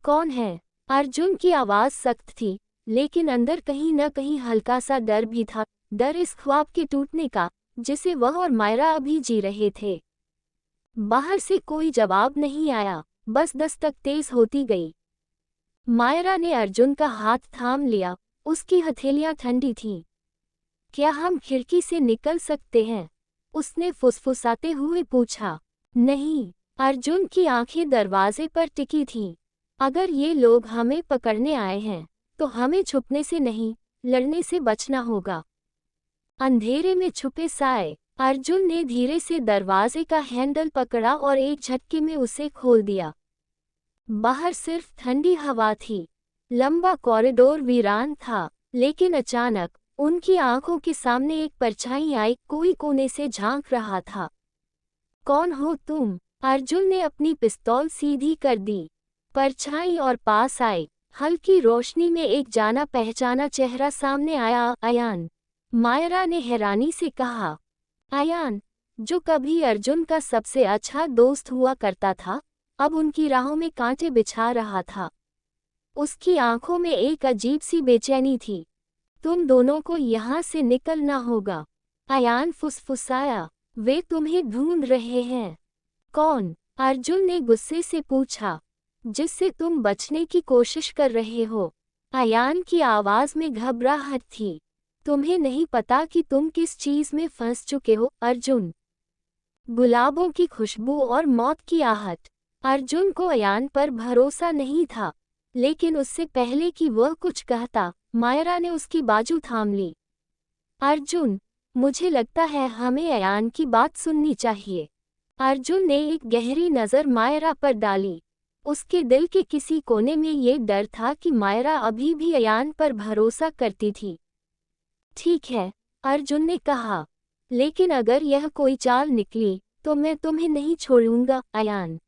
कौन है? अर्जुन की आवाज सख्त थी, लेकिन अंदर कहीं न कहीं हल्का सा डर भी था। डर इस ख्वाब के टूटने का, जिसे वह और मायरा अभी जी रहे थे। बाहर से कोई जवाब नहीं आया, बस दस्तक तेज होती गई। मायरा ने अर्जुन का हाथ थाम लिया, उसकी हथेलियां ठंडी थीं। क्या हम खिड़की से निकल सकते हैं? उसने फुसफुसाते हुए पूछा। नहीं, अर्जुन की आंखें दरवाजे पर टिकी थीं। अगर ये लोग हमें पकड़ने आए हैं, तो हमें छुपने से नहीं, लड़ने से बचना होगा। अंधेरे में छुपे साए। अर्जुन ने धीरे से दरवाजे का हैंडल पकड़ा और एक झटके में उसे खोल दिया। बाहर सिर्फ ठंडी हवा थी। लंबा कॉरिडोर वीरान था, लेकिन अचानक उनकी आंखों के सामने एक परछाई आई, कोई कोने से झांक रहा था। कौन हो तुम? अर्जुन ने अपनी पिस्तौल सीधी कर दी। परछाई और पास आई। हल्की रोशनी में एक जाना पहचाना चेहरा सामने आया। अयान। मायरा ने हैरानी से कहा। अयान, जो कभी अर्जुन का सबसे अच्छा दोस्त हुआ करता था, अब उनकी राहों में कांटे बिछा रहा था। उसकी आंखों में एक अजीब सी बेचैनी थी। तुम दोनों को यहाँ से निकलना होगा, अयान फुसफुसाया। वे तुम्हें ढूंढ रहे हैं। कौन? अर्जुन ने गुस्से से पूछा। जिससे तुम बचने की कोशिश कर रहे हो। अयान की आवाज में घबराहट थी। तुम्हें नहीं पता कि तुम किस चीज में फंस चुके हो, अर्जुन। गुलाबों की खुशबू और मौत की आहट। अर्जुन को अयान पर भरोसा नहीं था, लेकिन उससे पहले कि वह कुछ कहता, मायरा ने उसकी बाजू थाम ली। अर्जुन, मुझे लगता है हमें अयान की बात सुननी चाहिए। अर्जुन ने एक गहरी नज़र मायरा पर डाली। उसके दिल के किसी कोने में ये डर था कि मायरा अभी भी अयान पर भरोसा करती थी। ठीक है, अर्जुन ने कहा, लेकिन अगर यह कोई चाल निकली, तो मैं तुम्हें नहीं छोड़ूंगा, अयान।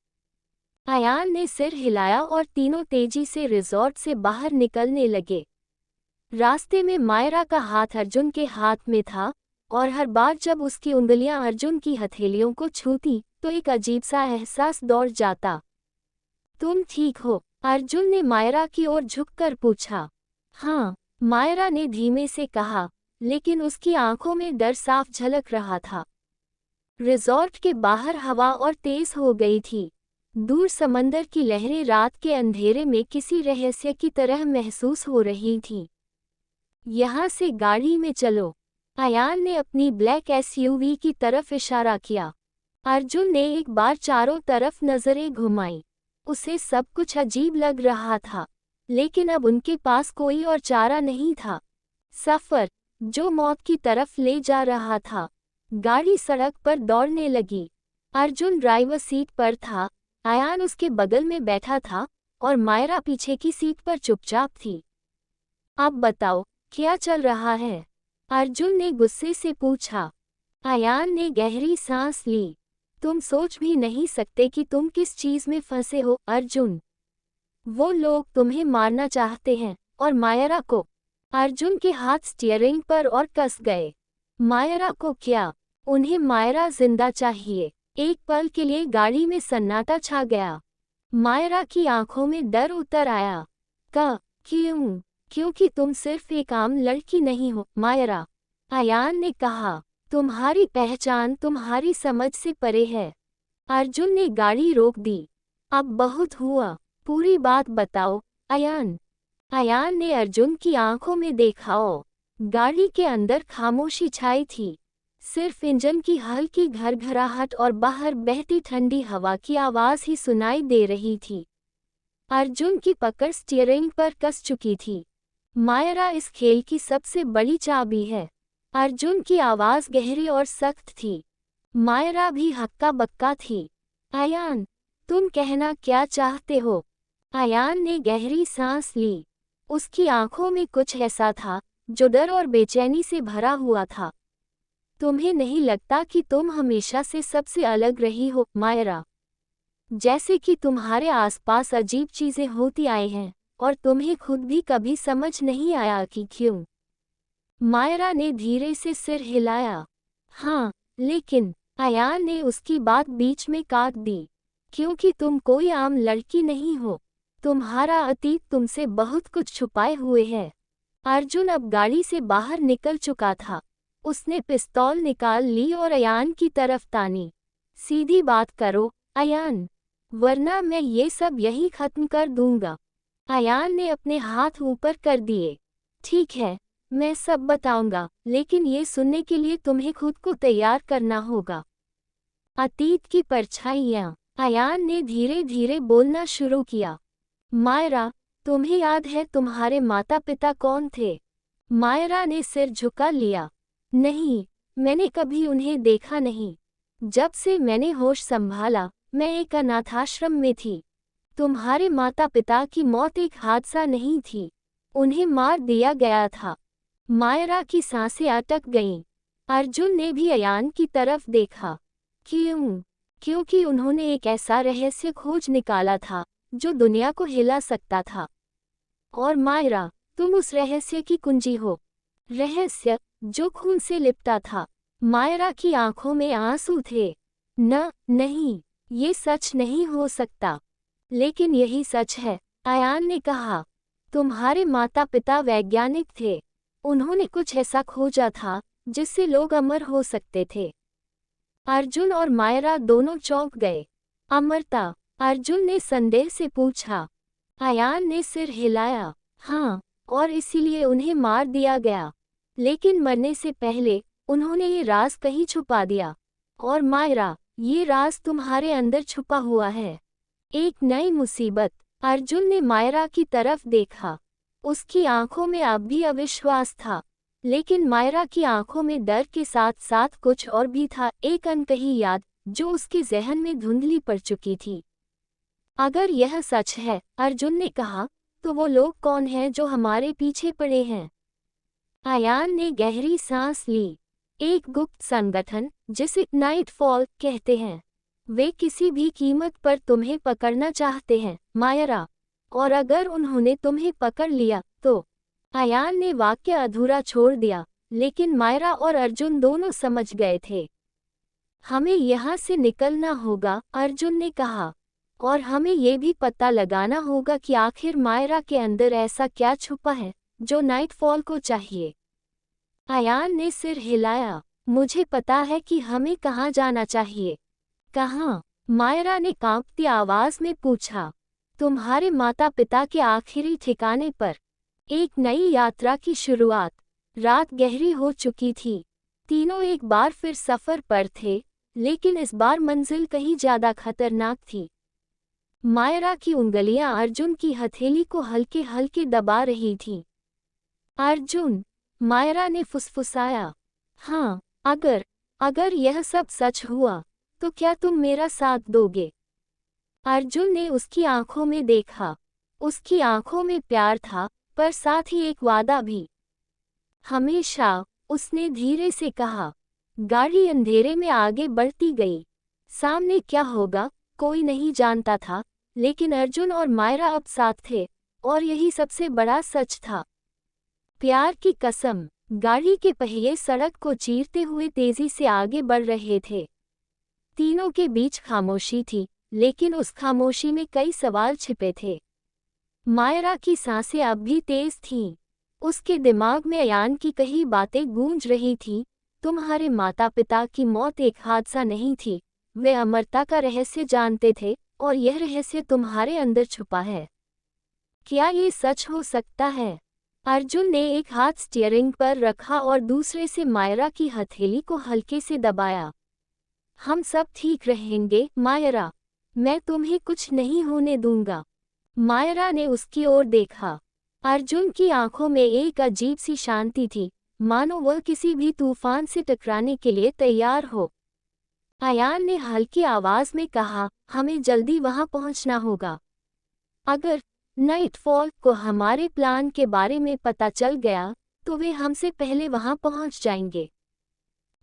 अयान ने सिर हिलाया और तीनों तेजी से रिजॉर्ट से बाहर निकलने लगे। रास्ते में मायरा का हाथ अर्जुन के हाथ में था, और हर बार जब उसकी उंगलियां अर्जुन की हथेलियों को छूती, तो एक अजीब सा एहसास दौड़ जाता। तुम ठीक हो? अर्जुन ने मायरा की ओर झुककर पूछा। हाँ, मायरा ने धीमे से कहा, लेकिन उसकी आंखों में डर साफ झलक रहा था। रिजॉर्ट के बाहर हवा और तेज हो गई थी। दूर समंदर की लहरें रात के अंधेरे में किसी रहस्य की तरह महसूस हो रही थीं। यहाँ से गाड़ी में चलो, अयान ने अपनी ब्लैक एसयूवी की तरफ इशारा किया। अर्जुन ने एक बार चारों तरफ नजरें घुमाई। उसे सब कुछ अजीब लग रहा था, लेकिन अब उनके पास कोई और चारा नहीं था। सफर, जो मौत की तरफ ले जा रहा था। गाड़ी सड़क पर दौड़ने लगी। अर्जुन ड्राइवर सीट पर था, अयान उसके बगल में बैठा था, और मायरा पीछे की सीट पर चुपचाप थी। अब बताओ, क्या चल रहा है? अर्जुन ने गुस्से से पूछा। अयान ने गहरी सांस ली। तुम सोच भी नहीं सकते कि तुम किस चीज में फंसे हो, अर्जुन। वो लोग तुम्हें मारना चाहते हैं, और मायरा को। अर्जुन के हाथ स्टीयरिंग पर और कस गए। मायरा को क्या? उन्हें मायरा जिंदा चाहिए। एक पल के लिए गाड़ी में सन्नाटा छा गया। मायरा की आंखों में डर उतर आया। क्यों? क्योंकि तुम सिर्फ एक आम लड़की नहीं हो, मायरा, अयान ने कहा। तुम्हारी पहचान तुम्हारी समझ से परे है। अर्जुन ने गाड़ी रोक दी। अब बहुत हुआ, पूरी बात बताओ, अयान। अयान ने अर्जुन की आंखों में देखा। गाड़ी के अंदर खामोशी छाई थी। सिर्फ इंजन की हल्की घरघराहट और बाहर बहती ठंडी हवा की आवाज ही सुनाई दे रही थी। अर्जुन की पकड़ स्टीयरिंग पर कस चुकी थी। मायरा इस खेल की सबसे बड़ी चाबी है। अर्जुन की आवाज गहरी और सख्त थी। मायरा भी हक्का बक्का थी। अयान, तुम कहना क्या चाहते हो? अयान ने गहरी सांस ली। उसकी आंखों में कुछ ऐसा था, जो डर और बेचैनी से भरा हुआ था। तुम्हें नहीं लगता कि तुम हमेशा से सबसे अलग रही हो, मायरा? जैसे कि तुम्हारे आसपास अजीब चीजें होती आई हैं, और तुम्हें खुद भी कभी समझ नहीं आया कि क्यों। मायरा ने धीरे से सिर हिलाया। हाँ, लेकिन, अयान ने उसकी बात बीच में काट दी। क्योंकि तुम कोई आम लड़की नहीं हो। तुम्हारा अतीत तुमसे बहुत कुछ छुपाए हुए है। अर्जुन अब गाड़ी से बाहर निकल चुका था। उसने पिस्तौल निकाल ली और अयान की तरफ तानी। सीधी बात करो, अयान, वरना मैं ये सब यही खत्म कर दूंगा। अयान ने अपने हाथ ऊपर कर दिए। ठीक है, मैं सब बताऊंगा, लेकिन ये सुनने के लिए तुम्हें खुद को तैयार करना होगा। अतीत की परछाइयाँ। अयान ने धीरे धीरे बोलना शुरू किया। मायरा, तुम्हें याद है तुम्हारे माता पिता कौन थे? मायरा ने सिर झुका लिया। नहीं, मैंने कभी उन्हें देखा नहीं। जब से मैंने होश संभाला, मैं एक अनाथाश्रम में थी। तुम्हारे माता पिता की मौत एक हादसा नहीं थी, उन्हें मार दिया गया था। मायरा की सांसें अटक गईं। अर्जुन ने भी अयान की तरफ देखा। क्यों? क्योंकि उन्होंने एक ऐसा रहस्य खोज निकाला था जो दुनिया को हिला सकता था। और मायरा, तुम उस रहस्य की कुंजी हो। रहस्य जो खून से लिपटा था। मायरा की आंखों में आंसू थे। नहीं, ये सच नहीं हो सकता। लेकिन यही सच है, अयान ने कहा। तुम्हारे माता पिता वैज्ञानिक थे। उन्होंने कुछ ऐसा खोजा था जिससे लोग अमर हो सकते थे। अर्जुन और मायरा दोनों चौंक गए। अमरता? अर्जुन ने संदेह से पूछा। अयान ने सिर हिलाया। हाँ, और इसीलिए उन्हें मार दिया गया। लेकिन मरने से पहले उन्होंने ये राज कहीं छुपा दिया। और मायरा, ये राज तुम्हारे अंदर छुपा हुआ है। एक नई मुसीबत। अर्जुन ने मायरा की तरफ देखा। उसकी आंखों में अब भी अविश्वास था, लेकिन मायरा की आंखों में डर के साथ साथ कुछ और भी था, एक अनकही याद जो उसके ज़हन में धुंधली पड़ चुकी थी। अगर यह सच है, अर्जुन ने कहा, तो वो लोग कौन हैं जो हमारे पीछे पड़े हैं? अयान ने गहरी सांस ली। एक गुप्त संगठन जिसे नाइटफॉल कहते हैं। वे किसी भी कीमत पर तुम्हें पकड़ना चाहते हैं, मायरा। और अगर उन्होंने तुम्हें पकड़ लिया तो। अयान ने वाक्य अधूरा छोड़ दिया, लेकिन मायरा और अर्जुन दोनों समझ गए थे। हमें यहाँ से निकलना होगा, अर्जुन ने कहा। और हमें ये भी पता लगाना होगा कि आखिर मायरा के अंदर ऐसा क्या छुपा है जो नाइटफॉल को चाहिए। अयान ने सिर हिलाया। मुझे पता है कि हमें कहाँ जाना चाहिए। कहाँ? मायरा ने कांपती आवाज में पूछा। तुम्हारे माता पिता के आखिरी ठिकाने पर। एक नई यात्रा की शुरुआत। रात गहरी हो चुकी थी। तीनों एक बार फिर सफर पर थे, लेकिन इस बार मंजिल कहीं ज्यादा खतरनाक थी। मायरा की उंगलियां अर्जुन की हथेली को हल्के हल्के दबा रही थीं। अर्जुन, मायरा ने फुसफुसाया। हाँ, अगर यह सब सच हुआ, तो क्या तुम मेरा साथ दोगे? अर्जुन ने उसकी आंखों में देखा। उसकी आंखों में प्यार था, पर साथ ही एक वादा भी। हमेशा, उसने धीरे से कहा। गाड़ी अंधेरे में आगे बढ़ती गई। सामने क्या होगा, कोई नहीं जानता था, लेकिन अर्जुन और मायरा अब साथ थे, और यही सबसे बड़ा सच था। प्यार की कसम। गाड़ी के पहिए सड़क को चीरते हुए तेजी से आगे बढ़ रहे थे। तीनों के बीच खामोशी थी, लेकिन उस खामोशी में कई सवाल छिपे थे। मायरा की सांसें अब भी तेज थीं। उसके दिमाग में अयान की कई बातें गूंज रही थीं। तुम्हारे माता पिता की मौत एक हादसा नहीं थी, वे अमरता का रहस्य जानते थे, और यह रहस्य तुम्हारे अंदर छुपा है। क्या ये सच हो सकता है? अर्जुन ने एक हाथ स्टीयरिंग पर रखा और दूसरे से मायरा की हथेली को हल्के से दबाया। हम सब ठीक रहेंगे, मायरा। मैं तुम्हें कुछ नहीं होने दूंगा। मायरा ने उसकी ओर देखा। अर्जुन की आंखों में एक अजीब सी शांति थी, मानो वह किसी भी तूफान से टकराने के लिए तैयार हो। अयान ने हल्की आवाज में कहा, हमें जल्दी वहां पहुंचना होगा। अगर नाइटफॉल को हमारे प्लान के बारे में पता चल गया, तो वे हमसे पहले वहां पहुंच जाएंगे।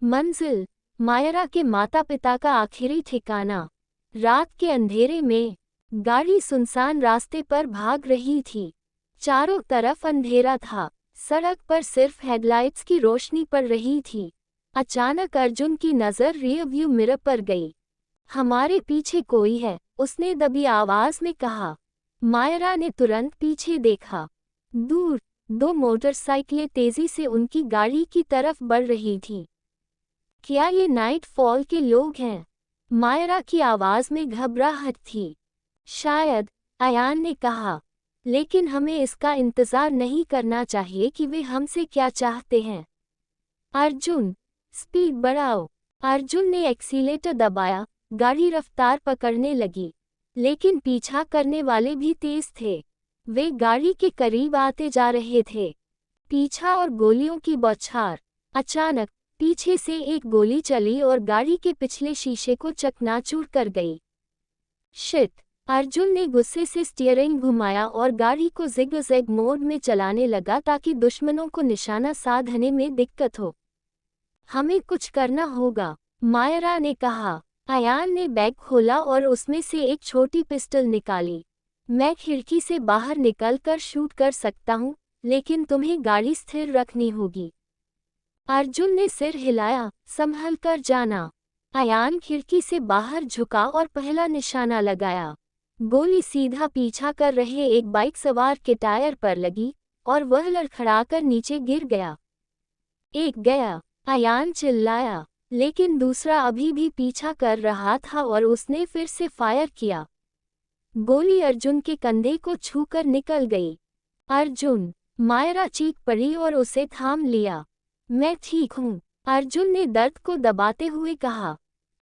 मंजिल। मायरा के माता पिता का आखिरी ठिकाना। रात के अंधेरे में गाड़ी सुनसान रास्ते पर भाग रही थी। चारों तरफ अंधेरा था। सड़क पर सिर्फ हेडलाइट्स की रोशनी पड़ रही थी। अचानक अर्जुन की नज़र रियरव्यू मिरर पर गई। हमारे पीछे कोई है, उसने दबी आवाज में कहा। मायरा ने तुरंत पीछे देखा। दूर दो मोटरसाइकिलें तेजी से उनकी गाड़ी की तरफ बढ़ रही थीं। क्या ये नाइटफॉल के लोग हैं? मायरा की आवाज में घबराहट थी। शायद, अयान ने कहा, लेकिन हमें इसका इंतजार नहीं करना चाहिए कि वे हमसे क्या चाहते हैं। अर्जुन, स्पीड बढ़ाओ। अर्जुन ने एक्सीलेटर दबाया, गाड़ी रफ्तार पकड़ने लगी। लेकिन पीछा करने वाले भी तेज थे। वे गाड़ी के करीब आते जा रहे थे। पीछा और गोलियों की बौछार। अचानक पीछे से एक गोली चली और गाड़ी के पिछले शीशे को चकनाचूर कर गई। शिट! अर्जुन ने गुस्से से स्टीयरिंग घुमाया और गाड़ी को जिग-जैग मोड में चलाने लगा ताकि दुश्मनों को निशाना साधने में दिक्कत हो। हमें कुछ करना होगा, मायरा ने कहा। अयान ने बैग खोला और उसमें से एक छोटी पिस्टल निकाली। मैं खिड़की से बाहर निकलकर शूट कर सकता हूँ, लेकिन तुम्हें गाड़ी स्थिर रखनी होगी। अर्जुन ने सिर हिलाया, संभल कर जाना। अयान खिड़की से बाहर झुका और पहला निशाना लगाया। गोली सीधा पीछा कर रहे एक बाइक सवार के टायर पर लगी और वह लड़खड़ाकर नीचे गिर गया। एक गया, अयान चिल्लाया, लेकिन दूसरा अभी भी पीछा कर रहा था और उसने फिर से फायर किया। गोली अर्जुन के कंधे को छूकर निकल गई। अर्जुन! मायरा चीख पड़ी और उसे थाम लिया। मैं ठीक हूँ, अर्जुन ने दर्द को दबाते हुए कहा।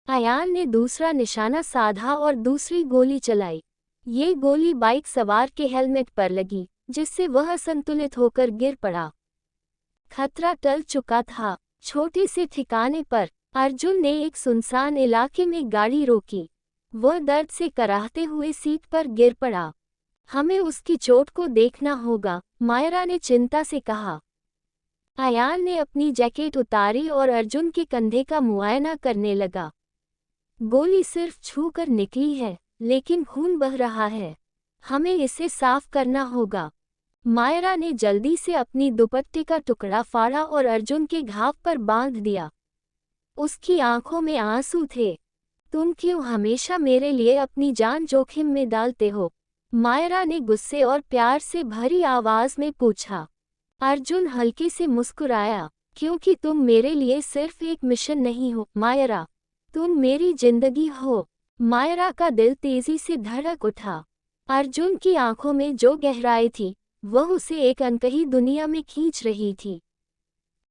अयान ने दूसरा निशाना साधा और दूसरी गोली चलाई। ये गोली बाइक सवार के हेलमेट पर लगी, जिससे वह असंतुलित होकर गिर पड़ा। खतरा टल चुका था। छोटे से ठिकाने पर अर्जुन ने एक सुनसान इलाके में गाड़ी रोकी। वह दर्द से कराहते हुए सीट पर गिर पड़ा। हमें उसकी चोट को देखना होगा, मायरा ने चिंता से कहा। अयान ने अपनी जैकेट उतारी और अर्जुन के कंधे का मुआयना करने लगा। गोली सिर्फ छू कर निकली है, लेकिन खून बह रहा है। हमें इसे साफ करना होगा। मायरा ने जल्दी से अपनी दुपट्टे का टुकड़ा फाड़ा और अर्जुन के घाव पर बांध दिया। उसकी आंखों में आंसू थे। तुम क्यों हमेशा मेरे लिए अपनी जान जोखिम में डालते हो? मायरा ने गुस्से और प्यार से भरी आवाज में पूछा। अर्जुन हल्के से मुस्कुराया, क्योंकि तुम मेरे लिए सिर्फ एक मिशन नहीं हो, मायरा। तुम मेरी जिंदगी हो। मायरा का दिल तेजी से धड़क उठा। अर्जुन की आंखों में जो गहराई थी, वह उसे एक अनकही दुनिया में खींच रही थी।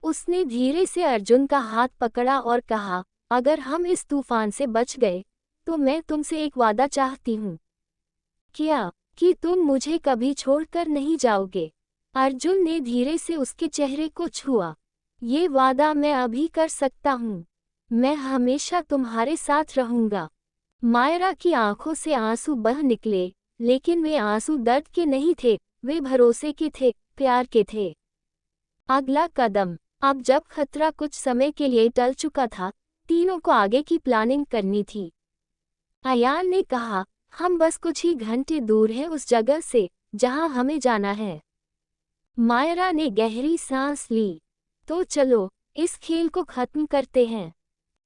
उसने धीरे से अर्जुन का हाथ पकड़ा और कहा, अगर हम इस तूफान से बच गए, तो मैं तुमसे एक वादा चाहती हूँ। क्या? कि तुम मुझे कभी छोड़कर नहीं जाओगे। अर्जुन ने धीरे से उसके चेहरे को छुआ। ये वादा मैं अभी कर सकता हूँ। मैं हमेशा तुम्हारे साथ रहूँगा। मायरा की आंखों से आंसू बह निकले, लेकिन वे आंसू दर्द के नहीं थे, वे भरोसे के थे, प्यार के थे। अगला कदम। अब जब खतरा कुछ समय के लिए टल चुका था, तीनों को आगे की प्लानिंग करनी थी। अयान ने कहा, हम बस कुछ ही घंटे दूर हैं उस जगह से, जहां हमें जाना है। मायरा ने गहरी सांस ली। तो चलो, इस खेल को खत्म करते हैं।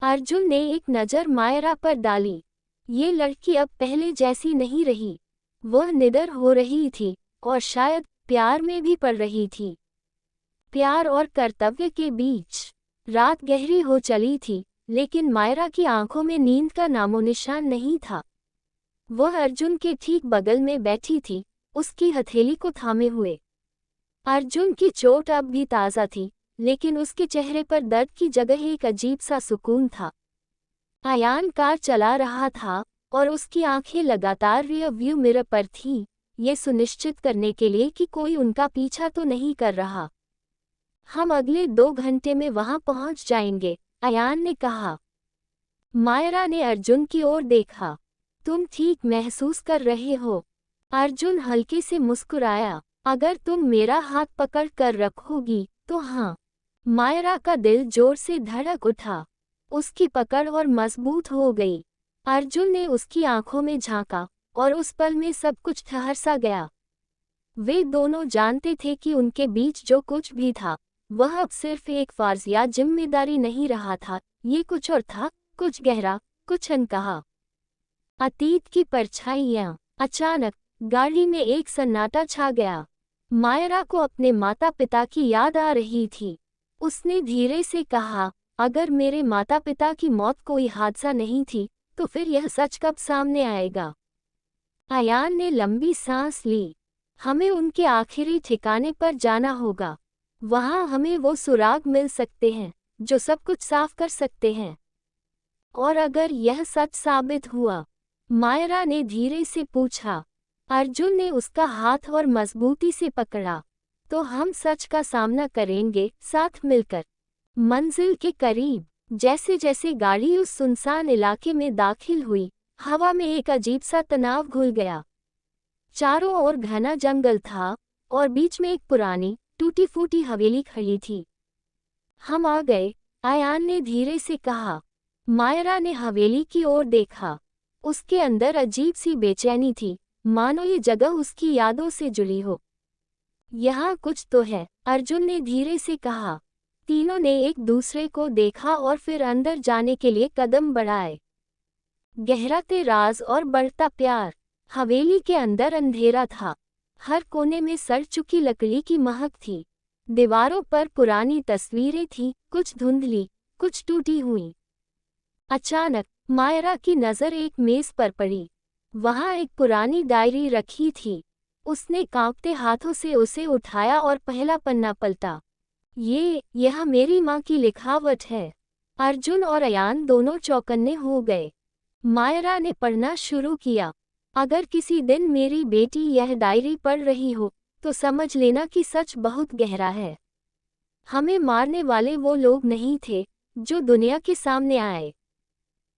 अर्जुन ने एक नज़र मायरा पर डाली। ये लड़की अब पहले जैसी नहीं रही। वह निडर हो रही थी, और शायद प्यार में भी पड़ रही थी। प्यार और कर्तव्य के बीच। रात गहरी हो चली थी, लेकिन मायरा की आंखों में नींद का नामोनिशान नहीं था। वह अर्जुन के ठीक बगल में बैठी थी, उसकी हथेली को थामे हुए। अर्जुन की चोट अब भी ताज़ा थी, लेकिन उसके चेहरे पर दर्द की जगह एक अजीब सा सुकून था। अयान कार चला रहा था, और उसकी आंखें लगातार रियर व्यू मिरर पर थीं, ये सुनिश्चित करने के लिए कि कोई उनका पीछा तो नहीं कर रहा। हम अगले 2 घंटे में वहां पहुंच जाएंगे, अयान ने कहा। मायरा ने अर्जुन की ओर देखा। तुम ठीक महसूस कर रहे हो? अर्जुन हल्के से मुस्कुराया। अगर तुम मेरा हाथ पकड़ कर रखोगी, तो हाँ। मायरा का दिल जोर से धड़क उठा। उसकी पकड़ और मजबूत हो गई। अर्जुन ने उसकी आंखों में झांका, और उस पल में सब कुछ ठहर सा गया। वे दोनों जानते थे कि उनके बीच जो कुछ भी था, वह अब सिर्फ एक फर्ज या जिम्मेदारी नहीं रहा था, ये कुछ और था, कुछ गहरा, कुछ अनकहा। अतीत की परछाइयाँ। अचानक गाड़ी में एक सन्नाटा छा गया। मायरा को अपने माता पिता की याद आ रही थी। उसने धीरे से कहा, अगर मेरे माता पिता की मौत कोई हादसा नहीं थी, तो फिर यह सच कब सामने आएगा? अयान ने लंबी सांस ली। हमें उनके आखिरी ठिकाने पर जाना होगा। वहां हमें वो सुराग मिल सकते हैं जो सब कुछ साफ कर सकते हैं। और अगर यह सच साबित हुआ? मायरा ने धीरे से पूछा। अर्जुन ने उसका हाथ और मजबूती से पकड़ा। तो हम सच का सामना करेंगे, साथ मिलकर। मंजिल के करीब जैसे जैसे गाड़ी उस सुनसान इलाके में दाखिल हुई, हवा में एक अजीब सा तनाव घुल गया। चारों ओर घना जंगल था और बीच में एक पुरानी टूटी फूटी हवेली खड़ी थी। हम आ गए, अयान ने धीरे से कहा। मायरा ने हवेली की ओर देखा। उसके अंदर अजीब सी बेचैनी थी, मानो ये जगह उसकी यादों से जुड़ी हो। यहाँ कुछ तो है, अर्जुन ने धीरे से कहा। तीनों ने एक दूसरे को देखा और फिर अंदर जाने के लिए कदम बढ़ाए। गहराते राज और बढ़ता प्यार। हवेली के अंदर अंधेरा था। हर कोने में सड़ चुकी लकड़ी की महक थी। दीवारों पर पुरानी तस्वीरें थीं, कुछ धुंधली, कुछ टूटी हुई। अचानक मायरा की नज़र एक मेज पर पड़ी। वहाँ एक पुरानी डायरी रखी थी। उसने कांपते हाथों से उसे उठाया और पहला पन्ना पलटा। यह मेरी माँ की लिखावट है। अर्जुन और अयान दोनों चौकन्ने हो गए। मायरा ने पढ़ना शुरू किया। अगर किसी दिन मेरी बेटी यह डायरी पढ़ रही हो, तो समझ लेना कि सच बहुत गहरा है। हमें मारने वाले वो लोग नहीं थे जो दुनिया के सामने आए।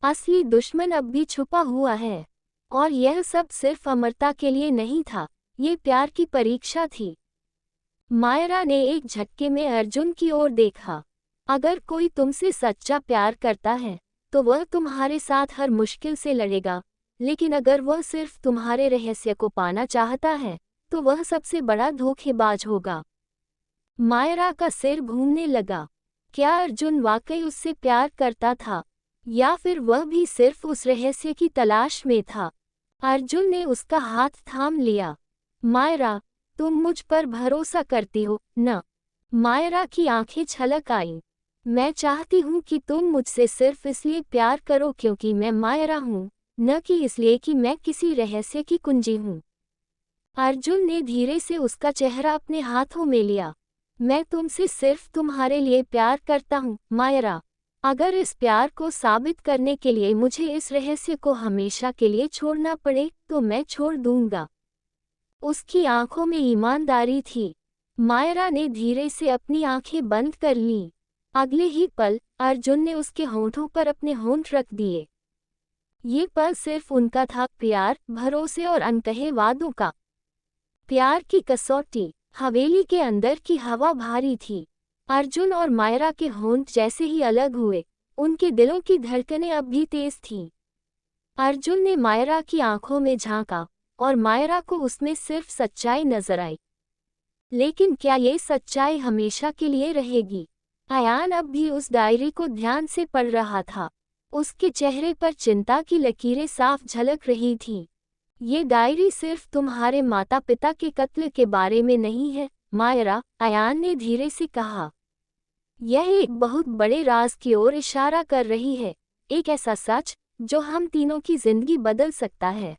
असली दुश्मन अब भी छुपा हुआ है। और यह सब सिर्फ अमरता के लिए नहीं था, ये प्यार की परीक्षा थी। मायरा ने एक झटके में अर्जुन की ओर देखा। अगर कोई तुमसे सच्चा प्यार करता है, तो वह तुम्हारे साथ हर मुश्किल से लड़ेगा, लेकिन अगर वह सिर्फ तुम्हारे रहस्य को पाना चाहता है, तो वह सबसे बड़ा धोखेबाज होगा। मायरा का सिर घूमने लगा। क्या अर्जुन वाकई उससे प्यार करता था, या फिर वह भी सिर्फ उस रहस्य की तलाश में था? अर्जुन ने उसका हाथ थाम लिया। मायरा, तुम मुझ पर भरोसा करती हो न? मायरा की आंखें छलक आईं। मैं चाहती हूँ कि तुम मुझसे सिर्फ इसलिए प्यार करो क्योंकि मैं मायरा हूँ, न कि इसलिए कि मैं किसी रहस्य की कुंजी हूँ। अर्जुन ने धीरे से उसका चेहरा अपने हाथों में लिया। मैं तुमसे सिर्फ तुम्हारे लिए प्यार करता हूँ, मायरा। अगर इस प्यार को साबित करने के लिए मुझे इस रहस्य को हमेशा के लिए छोड़ना पड़े, तो मैं छोड़ दूंगा। उसकी आंखों में ईमानदारी थी। मायरा ने धीरे से अपनी आंखें बंद कर लीं। अगले ही पल अर्जुन ने उसके होंठों पर अपने होंठ रख दिए। ये पल सिर्फ उनका था, प्यार, भरोसे और अनकहे वादों का। प्यार की कसौटी। हवेली के अंदर की हवा भारी थी। अर्जुन और मायरा के होंठ जैसे ही अलग हुए, उनके दिलों की धड़कनें अब भी तेज थीं। अर्जुन ने मायरा की आंखों में झांका, और मायरा को उसमें सिर्फ सच्चाई नजर आई। लेकिन क्या ये सच्चाई हमेशा के लिए रहेगी? अयान अब भी उस डायरी को ध्यान से पढ़ रहा था। उसके चेहरे पर चिंता की लकीरें साफ झलक रही थीं। ये डायरी सिर्फ तुम्हारे माता पिता के कत्ल के बारे में नहीं है, मायरा, अयान ने धीरे से कहा। यह एक बहुत बड़े राज की ओर इशारा कर रही है, एक ऐसा सच जो हम तीनों की जिंदगी बदल सकता है।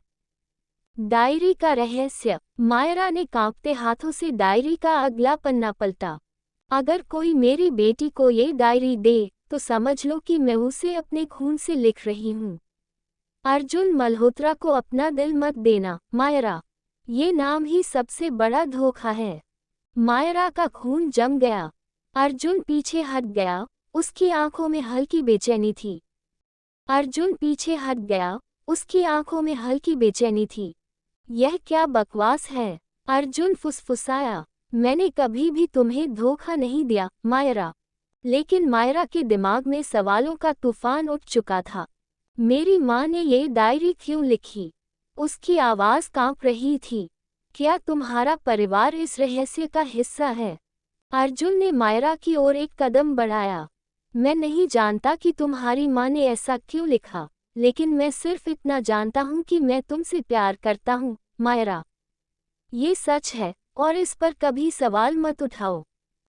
डायरी का रहस्य। मायरा ने कांपते हाथों से डायरी का अगला पन्ना पलटा। अगर कोई मेरी बेटी को ये डायरी दे, तो समझ लो कि मैं उसे अपने खून से लिख रही हूँ। अर्जुन मल्होत्रा को अपना दिल मत देना, मायरा। ये नाम ही सबसे बड़ा धोखा है। मायरा का खून जम गया। अर्जुन पीछे हट गया, उसकी आंखों में हल्की बेचैनी थी। अर्जुन पीछे हट गया, उसकी आंखों में हल्की बेचैनी थी। यह क्या बकवास है? अर्जुन फुसफुसाया। मैंने कभी भी तुम्हें धोखा नहीं दिया, मायरा। लेकिन मायरा के दिमाग में सवालों का तूफान उठ चुका था। मेरी माँ ने ये डायरी क्यों लिखी? उसकी आवाज़ कांप रही थी। क्या तुम्हारा परिवार इस रहस्य का हिस्सा है? अर्जुन ने मायरा की ओर एक कदम बढ़ाया। मैं नहीं जानता कि तुम्हारी माँ ने ऐसा क्यों लिखा, लेकिन मैं सिर्फ इतना जानता हूँ कि मैं तुमसे प्यार करता हूँ, मायरा। ये सच है, और इस पर कभी सवाल मत उठाओ।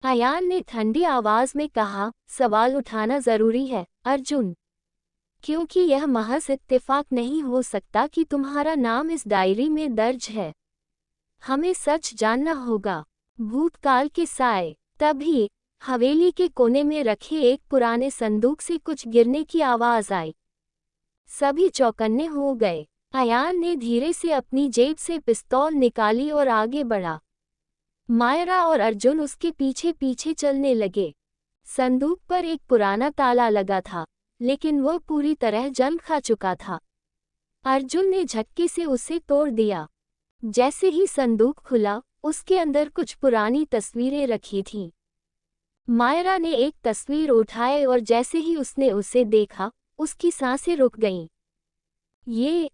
अयान ने ठंडी आवाज में कहा। सवाल उठाना जरूरी है, अर्जुन। क्योंकि यह महज इत्तेफाक नहीं हो सकता कि तुम्हारा नाम इस डायरी में दर्ज है। हमें सच जानना होगा। भूतकाल के साए। तभी हवेली के कोने में रखे एक पुराने संदूक से कुछ गिरने की आवाज आई। सभी चौकन्ने हो गए। अयान ने धीरे से अपनी जेब से पिस्तौल निकाली और आगे बढ़ा। मायरा और अर्जुन उसके पीछे पीछे चलने लगे। संदूक पर एक पुराना ताला लगा था, लेकिन वह पूरी तरह जंग खा चुका था। अर्जुन ने झटके से उसे तोड़ दिया। जैसे ही संदूक खुला, उसके अंदर कुछ पुरानी तस्वीरें रखी थीं। मायरा ने एक तस्वीर उठाई और जैसे ही उसने उसे देखा, उसकी सांसें रुक गईं।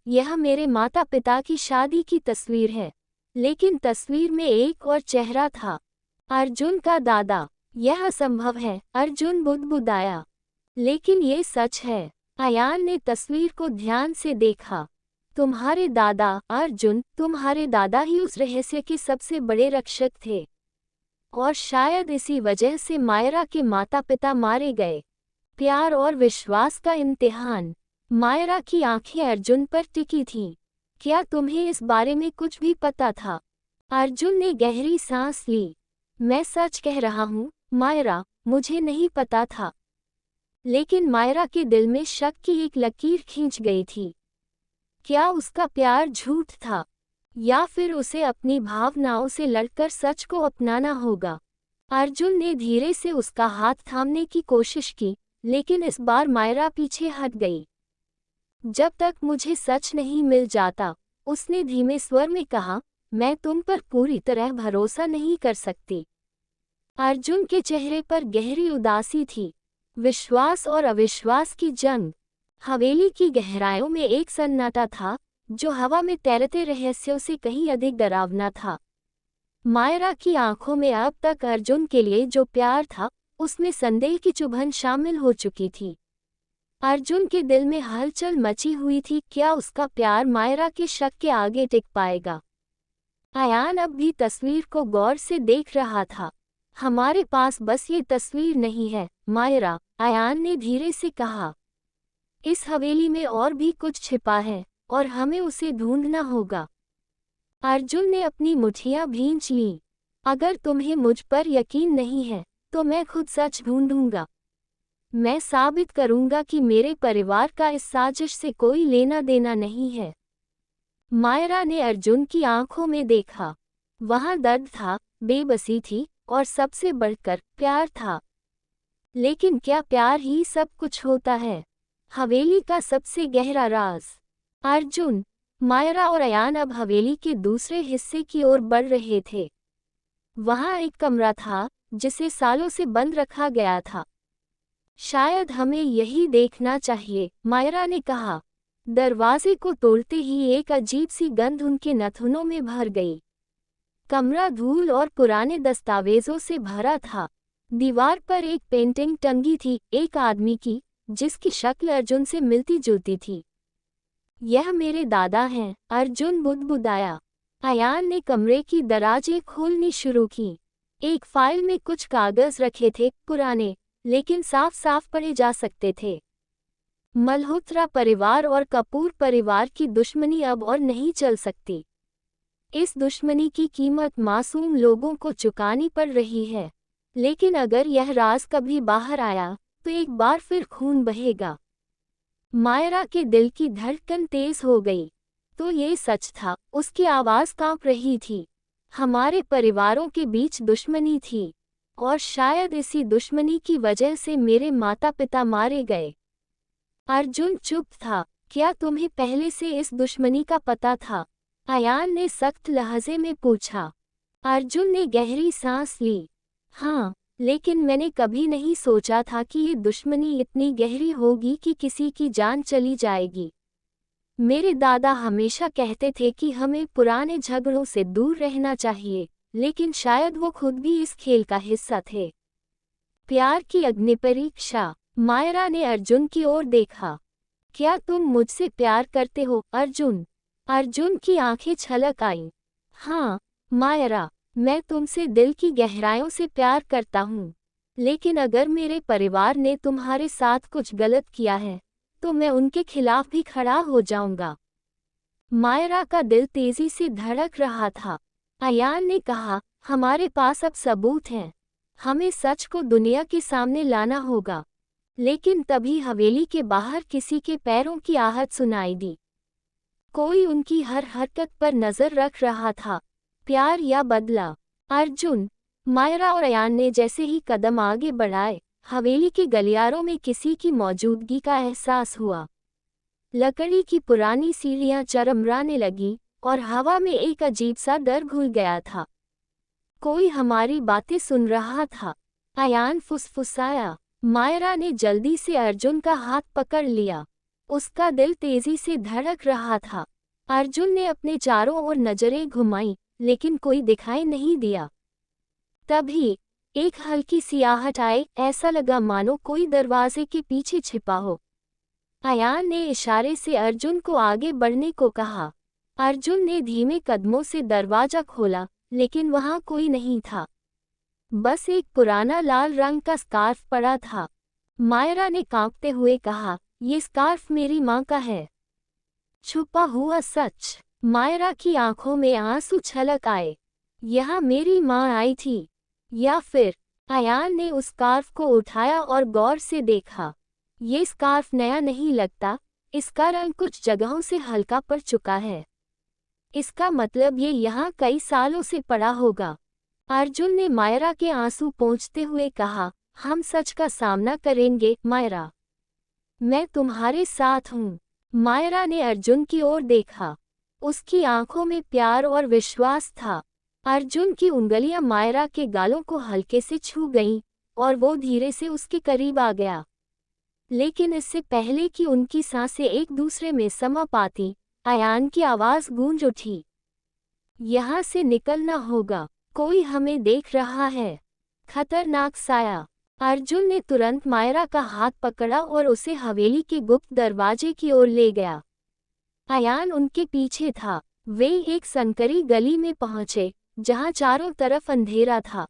यह मेरे माता पिता की शादी की तस्वीर है। लेकिन तस्वीर में एक और चेहरा था, अर्जुन का दादा। यह असंभव है, अर्जुन बुदबुदाया। लेकिन ये सच है। अयान ने तस्वीर को ध्यान से देखा। तुम्हारे दादा, अर्जुन, तुम्हारे दादा ही उस रहस्य के सबसे बड़े रक्षक थे। और शायद इसी वजह से मायरा के माता पिता मारे गए। प्यार और विश्वास का इम्तिहान। मायरा की आंखें अर्जुन पर टिकी थीं। क्या तुम्हें इस बारे में कुछ भी पता था? अर्जुन ने गहरी सांस ली। मैं सच कह रहा हूँ, मायरा, मुझे नहीं पता था। लेकिन मायरा के दिल में शक की एक लकीर खींच गई थी। क्या उसका प्यार झूठ था? या फिर उसे अपनी भावनाओं से लड़कर सच को अपनाना होगा? अर्जुन ने धीरे से उसका हाथ थामने की कोशिश की, लेकिन इस बार मायरा पीछे हट गई। जब तक मुझे सच नहीं मिल जाता, उसने धीमे स्वर में कहा, मैं तुम पर पूरी तरह भरोसा नहीं कर सकती। अर्जुन के चेहरे पर गहरी उदासी थी। विश्वास और अविश्वास की जंग। हवेली की गहराइयों में एक सन्नाटा था, जो हवा में तैरते रहस्यों से कहीं अधिक डरावना था। मायरा की आंखों में अब तक अर्जुन के लिए जो प्यार था, उसमें संदेह की चुभन शामिल हो चुकी थी। अर्जुन के दिल में हलचल मची हुई थी, क्या उसका प्यार मायरा के शक के आगे टिक पाएगा? अयान अब भी तस्वीर को गौर से देख रहा था। हमारे पास बस ये तस्वीर नहीं है, मायरा, अयान ने धीरे से कहा। इस हवेली में और भी कुछ छिपा है, और हमें उसे ढूंढना होगा। अर्जुन ने अपनी मुट्ठियां भींच लीं। अगर तुम्हें मुझ पर यकीन नहीं है, तो मैं खुद सच ढूंढूंगा। मैं साबित करूंगा कि मेरे परिवार का इस साजिश से कोई लेना देना नहीं है। मायरा ने अर्जुन की आंखों में देखा। वहां दर्द था, बेबसी थी, और सबसे बढ़कर प्यार था। लेकिन क्या प्यार ही सब कुछ होता है? हवेली का सबसे गहरा राज। अर्जुन, मायरा और अयान अब हवेली के दूसरे हिस्से की ओर बढ़ रहे थे। वहां एक कमरा था, जिसे सालों से बंद रखा गया था। शायद हमें यही देखना चाहिए, मायरा ने कहा। दरवाजे को तोड़ते ही एक अजीब सी गंध उनके नाखूनों में भर गई। कमरा धूल और पुराने दस्तावेजों से भरा था। दीवार पर एक पेंटिंग टंगी थी, एक आदमी की, जिसकी शक्ल अर्जुन से मिलती जुलती थी। यह मेरे दादा हैं, अर्जुन बुदबुदाया। अयान ने कमरे की दराजें खोलनी शुरू की। एक फाइल में कुछ कागज रखे थे, पुराने, लेकिन साफ साफ पढ़े जा सकते थे। मल्होत्रा परिवार और कपूर परिवार की दुश्मनी अब और नहीं चल सकती। इस दुश्मनी की कीमत मासूम लोगों को चुकानी पड़ रही है। लेकिन अगर यह राज कभी बाहर आया, तो एक बार फिर खून बहेगा। मायरा के दिल की धड़कन तेज हो गई। तो ये सच था, उसकी आवाज कांप रही थी। हमारे परिवारों के बीच दुश्मनी थी, और शायद इसी दुश्मनी की वजह से मेरे माता पिता मारे गए। अर्जुन चुप था। क्या तुम्हें पहले से इस दुश्मनी का पता था? अयान ने सख्त लहजे में पूछा। अर्जुन ने गहरी सांस ली। हाँ, लेकिन मैंने कभी नहीं सोचा था कि ये दुश्मनी इतनी गहरी होगी कि किसी की जान चली जाएगी। मेरे दादा हमेशा कहते थे कि हमें पुराने झगड़ों से दूर रहना चाहिए, लेकिन शायद वो खुद भी इस खेल का हिस्सा थे। प्यार की अग्निपरीक्षा। मायरा ने अर्जुन की ओर देखा। क्या तुम मुझसे प्यार करते हो, अर्जुन? अर्जुन की आंखें छलक आईं। हाँ, मायरा, मैं तुमसे दिल की गहराइयों से प्यार करता हूँ। लेकिन अगर मेरे परिवार ने तुम्हारे साथ कुछ गलत किया है, तो मैं उनके खिलाफ भी खड़ा हो जाऊंगा। मायरा का दिल तेजी से धड़क रहा था। अयान ने कहा, हमारे पास अब सबूत हैं। हमें सच को दुनिया के सामने लाना होगा। लेकिन तभी हवेली के बाहर किसी के पैरों की आहट सुनाई दी। कोई उनकी हर हरकत पर नजर रख रहा था। प्यार या बदला? अर्जुन, मायरा और अयान ने जैसे ही कदम आगे बढ़ाए, हवेली के गलियारों में किसी की मौजूदगी का एहसास हुआ। लकड़ी की पुरानी सीढ़ियां चरमराने लगी और हवा में एक अजीब सा डर घुल गया था। कोई हमारी बातें सुन रहा था, अयान फुसफुसाया। मायरा ने जल्दी से अर्जुन का हाथ पकड़ लिया। उसका दिल तेजी से धड़क रहा था। अर्जुन ने अपने चारों ओर नजरें घुमाईं, लेकिन कोई दिखाई नहीं दिया। तभी एक हल्की सी आहट आई, ऐसा लगा मानो कोई दरवाजे के पीछे छिपा हो। अयान ने इशारे से अर्जुन को आगे बढ़ने को कहा। अर्जुन ने धीमे कदमों से दरवाजा खोला, लेकिन वहां कोई नहीं था। बस एक पुराना लाल रंग का स्कार्फ पड़ा था। मायरा ने कांपते हुए कहा, ये स्कार्फ मेरी माँ का है। छुपा हुआ सच। मायरा की आंखों में आंसू छलक आए। यहाँ मेरी माँ आई थी। या फिर? अयान ने उस स्कार्फ को उठाया और गौर से देखा। ये स्कार्फ नया नहीं लगता, इसका रंग कुछ जगहों से हल्का पड़ चुका है। इसका मतलब ये यहाँ कई सालों से पड़ा होगा। अर्जुन ने मायरा के आंसू पोंछते हुए कहा, हम सच का सामना करेंगे मायरा। मैं तुम्हारे साथ हूँ। मायरा ने अर्जुन की ओर देखा। उसकी आंखों में प्यार और विश्वास था। अर्जुन की उंगलियां मायरा के गालों को हल्के से छू गईं और वो धीरे से उसके करीब आ गया। लेकिन इससे पहले कि उनकी सांसें एक दूसरे में समा पाती, अयान की आवाज गूंज उठी। यहाँ से निकलना होगा, कोई हमें देख रहा है। खतरनाक साया। अर्जुन ने तुरंत मायरा का हाथ पकड़ा और उसे हवेली के गुप्त दरवाजे की ओर ले गया। अयान उनके पीछे था। वे एक संकरी गली में पहुंचे, जहां चारों तरफ अंधेरा था।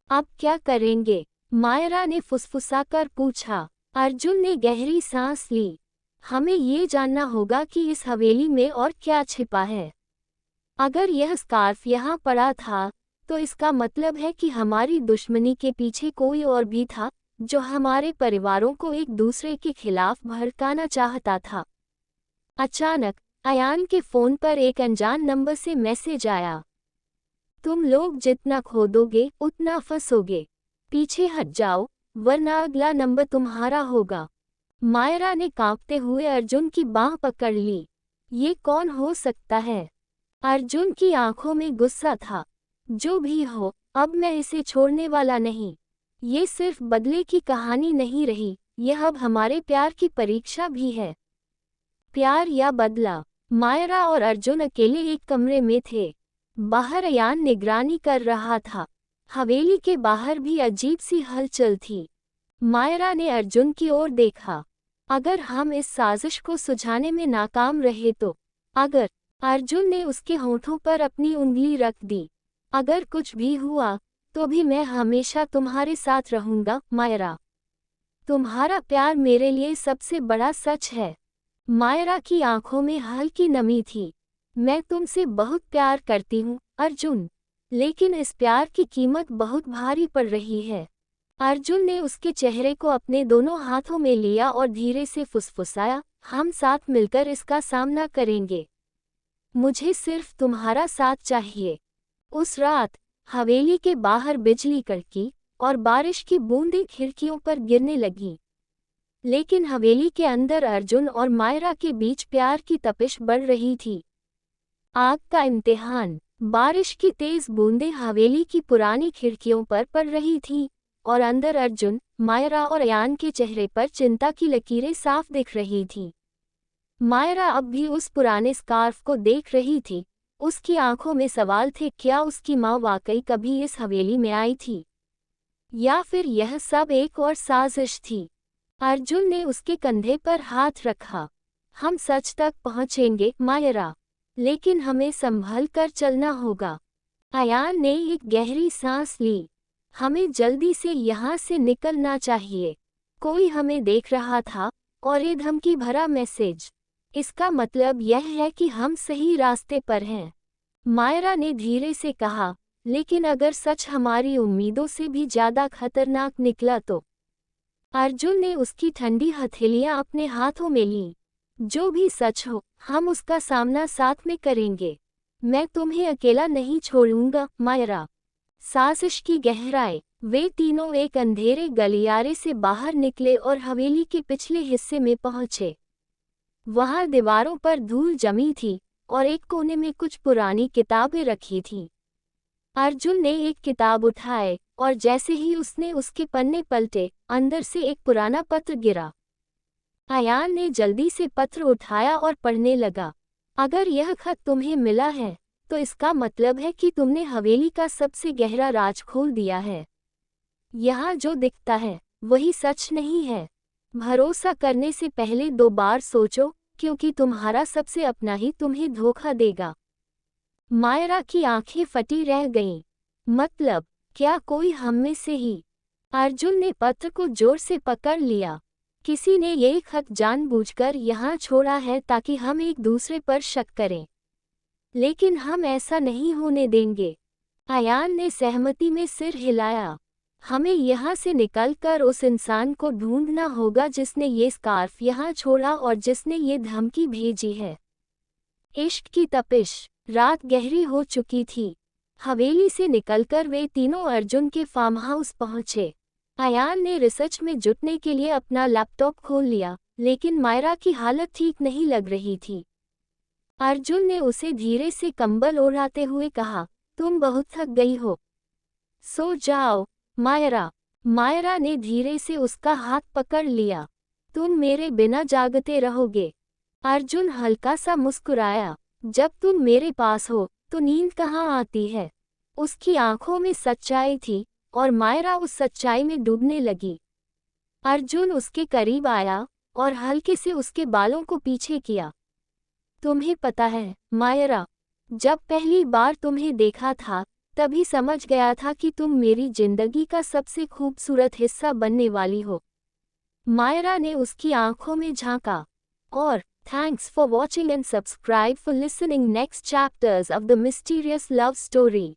अब क्या करेंगे? मायरा ने फुसफुसाकर पूछा। अर्जुन ने गहरी सांस ली। हमें ये जानना होगा कि इस हवेली में और क्या छिपा है। अगर यह स्कार्फ यहाँ पड़ा था, तो इसका मतलब है कि हमारी दुश्मनी के पीछे कोई और भी था, जो हमारे परिवारों को एक दूसरे के खिलाफ भड़काना चाहता था। अचानक अयान के फोन पर एक अनजान नंबर से मैसेज आया। तुम लोग जितना खोदोगे उतना फंसोगे। पीछे हट जाओ, वरना अगला नंबर तुम्हारा होगा। मायरा ने कांपते हुए अर्जुन की बांह पकड़ ली। ये कौन हो सकता है? अर्जुन की आंखों में गुस्सा था। जो भी हो, अब मैं इसे छोड़ने वाला नहीं। ये सिर्फ बदले की कहानी नहीं रही, यह अब हमारे प्यार की परीक्षा भी है। प्यार या बदला? मायरा और अर्जुन अकेले एक कमरे में थे। बाहर अयान निगरानी कर रहा था। हवेली के बाहर भी अजीब सी हलचल थी। मायरा ने अर्जुन की ओर देखा। अगर हम इस साजिश को सुलझाने में नाकाम रहे तो? अगर? अर्जुन ने उसके होठों पर अपनी उंगली रख दी। अगर कुछ भी हुआ, तो भी मैं हमेशा तुम्हारे साथ रहूंगा मायरा। तुम्हारा प्यार मेरे लिए सबसे बड़ा सच है। मायरा की आंखों में हल्की नमी थी। मैं तुमसे बहुत प्यार करती हूँ अर्जुन, लेकिन इस प्यार की कीमत बहुत भारी पड़ रही है। अर्जुन ने उसके चेहरे को अपने दोनों हाथों में लिया और धीरे से फुसफुसाया, हम साथ मिलकर इसका सामना करेंगे। मुझे सिर्फ तुम्हारा साथ चाहिए। उस रात हवेली के बाहर बिजली कड़की और बारिश की बूंदें खिड़कियों पर गिरने लगीं। लेकिन हवेली के अंदर अर्जुन और मायरा के बीच प्यार की तपिश बढ़ रही थी। आग का इम्तिहान। बारिश की तेज बूंदें हवेली की पुरानी खिड़कियों पर पड़ रही थीं और अंदर अर्जुन, मायरा और अयान के चेहरे पर चिंता की लकीरें साफ दिख रही थीं। मायरा अब भी उस पुराने स्कार्फ को देख रही थी। उसकी आंखों में सवाल थे, क्या उसकी माँ वाकई कभी इस हवेली में आई थी, या फिर यह सब एक और साजिश थी। अर्जुन ने उसके कंधे पर हाथ रखा। हम सच तक पहुँचेंगे मायरा, लेकिन हमें संभल कर चलना होगा। अयान ने एक गहरी सांस ली। हमें जल्दी से यहाँ से निकलना चाहिए। कोई हमें देख रहा था, और ये धमकी भरा मैसेज। इसका मतलब यह है कि हम सही रास्ते पर हैं। मायरा ने धीरे से कहा, लेकिन अगर सच हमारी उम्मीदों से भी ज्यादा खतरनाक निकला तो? अर्जुन ने उसकी ठंडी हथेलियां अपने हाथों में लीं। जो भी सच हो, हम उसका सामना साथ में करेंगे। मैं तुम्हें अकेला नहीं छोड़ूंगा, मायरा। साजिश की गहराई। वे तीनों एक अंधेरे गलियारे से बाहर निकले और हवेली के पिछले हिस्से में पहुंचे। वहां दीवारों पर धूल जमी थी और एक कोने में कुछ पुरानी किताबें रखी थीं। अर्जुन ने एक किताब उठाए और जैसे ही उसने उसके पन्ने पलटे, अंदर से एक पुराना पत्र गिरा। अयान ने जल्दी से पत्र उठाया और पढ़ने लगा। अगर यह खत तुम्हें मिला है, तो इसका मतलब है कि तुमने हवेली का सबसे गहरा राज खोल दिया है। यहाँ जो दिखता है, वही सच नहीं है। भरोसा करने से पहले 2 बार सोचो, क्योंकि तुम्हारा सबसे अपना ही तुम्हें धोखा देगा। मायरा की आंखें फटी रह गईं। मतलब, क्या कोई हम में से ही? अर्जुन ने पत्र को जोर से पकड़ लिया। किसी ने ये खत जानबूझकर यहाँ छोड़ा है ताकि हम एक दूसरे पर शक करें। लेकिन हम ऐसा नहीं होने देंगे। अयान ने सहमति में सिर हिलाया। हमें यहाँ से निकलकर उस इंसान को ढूंढना होगा जिसने ये स्कार्फ यहाँ छोड़ा और जिसने ये धमकी भेजी है। इश्क की तपिश। रात गहरी हो चुकी थी। हवेली से निकलकर वे तीनों अर्जुन के फार्म हाउस पहुंचे। अयान ने रिसर्च में जुटने के लिए अपना लैपटॉप खोल लिया, लेकिन मायरा की हालत ठीक नहीं लग रही थी। अर्जुन ने उसे धीरे से कंबल ओढ़ाते हुए कहा, तुम बहुत थक गई हो। सो जाओ, मायरा। मायरा ने धीरे से उसका हाथ पकड़ लिया। तुम मेरे बिना जागते रहोगे। अर्जुन हल्का सा मुस्कुराया। जब तुम मेरे पास हो, तो नींद कहाँ आती है? उसकी आंखों में सच्चाई थी, और मायरा उस सच्चाई में डूबने लगी। अर्जुन उसके करीब आया और हल्के से उसके बालों को पीछे किया। तुम्हें पता है, मायरा, जब पहली बार तुम्हें देखा था, तभी समझ गया था कि तुम मेरी जिंदगी का सबसे खूबसूरत हिस्सा बनने वाली हो। मायरा ने उसकी आंखों में झांका। और thanks for watching and subscribe for listening next chapters of the mysterious love story.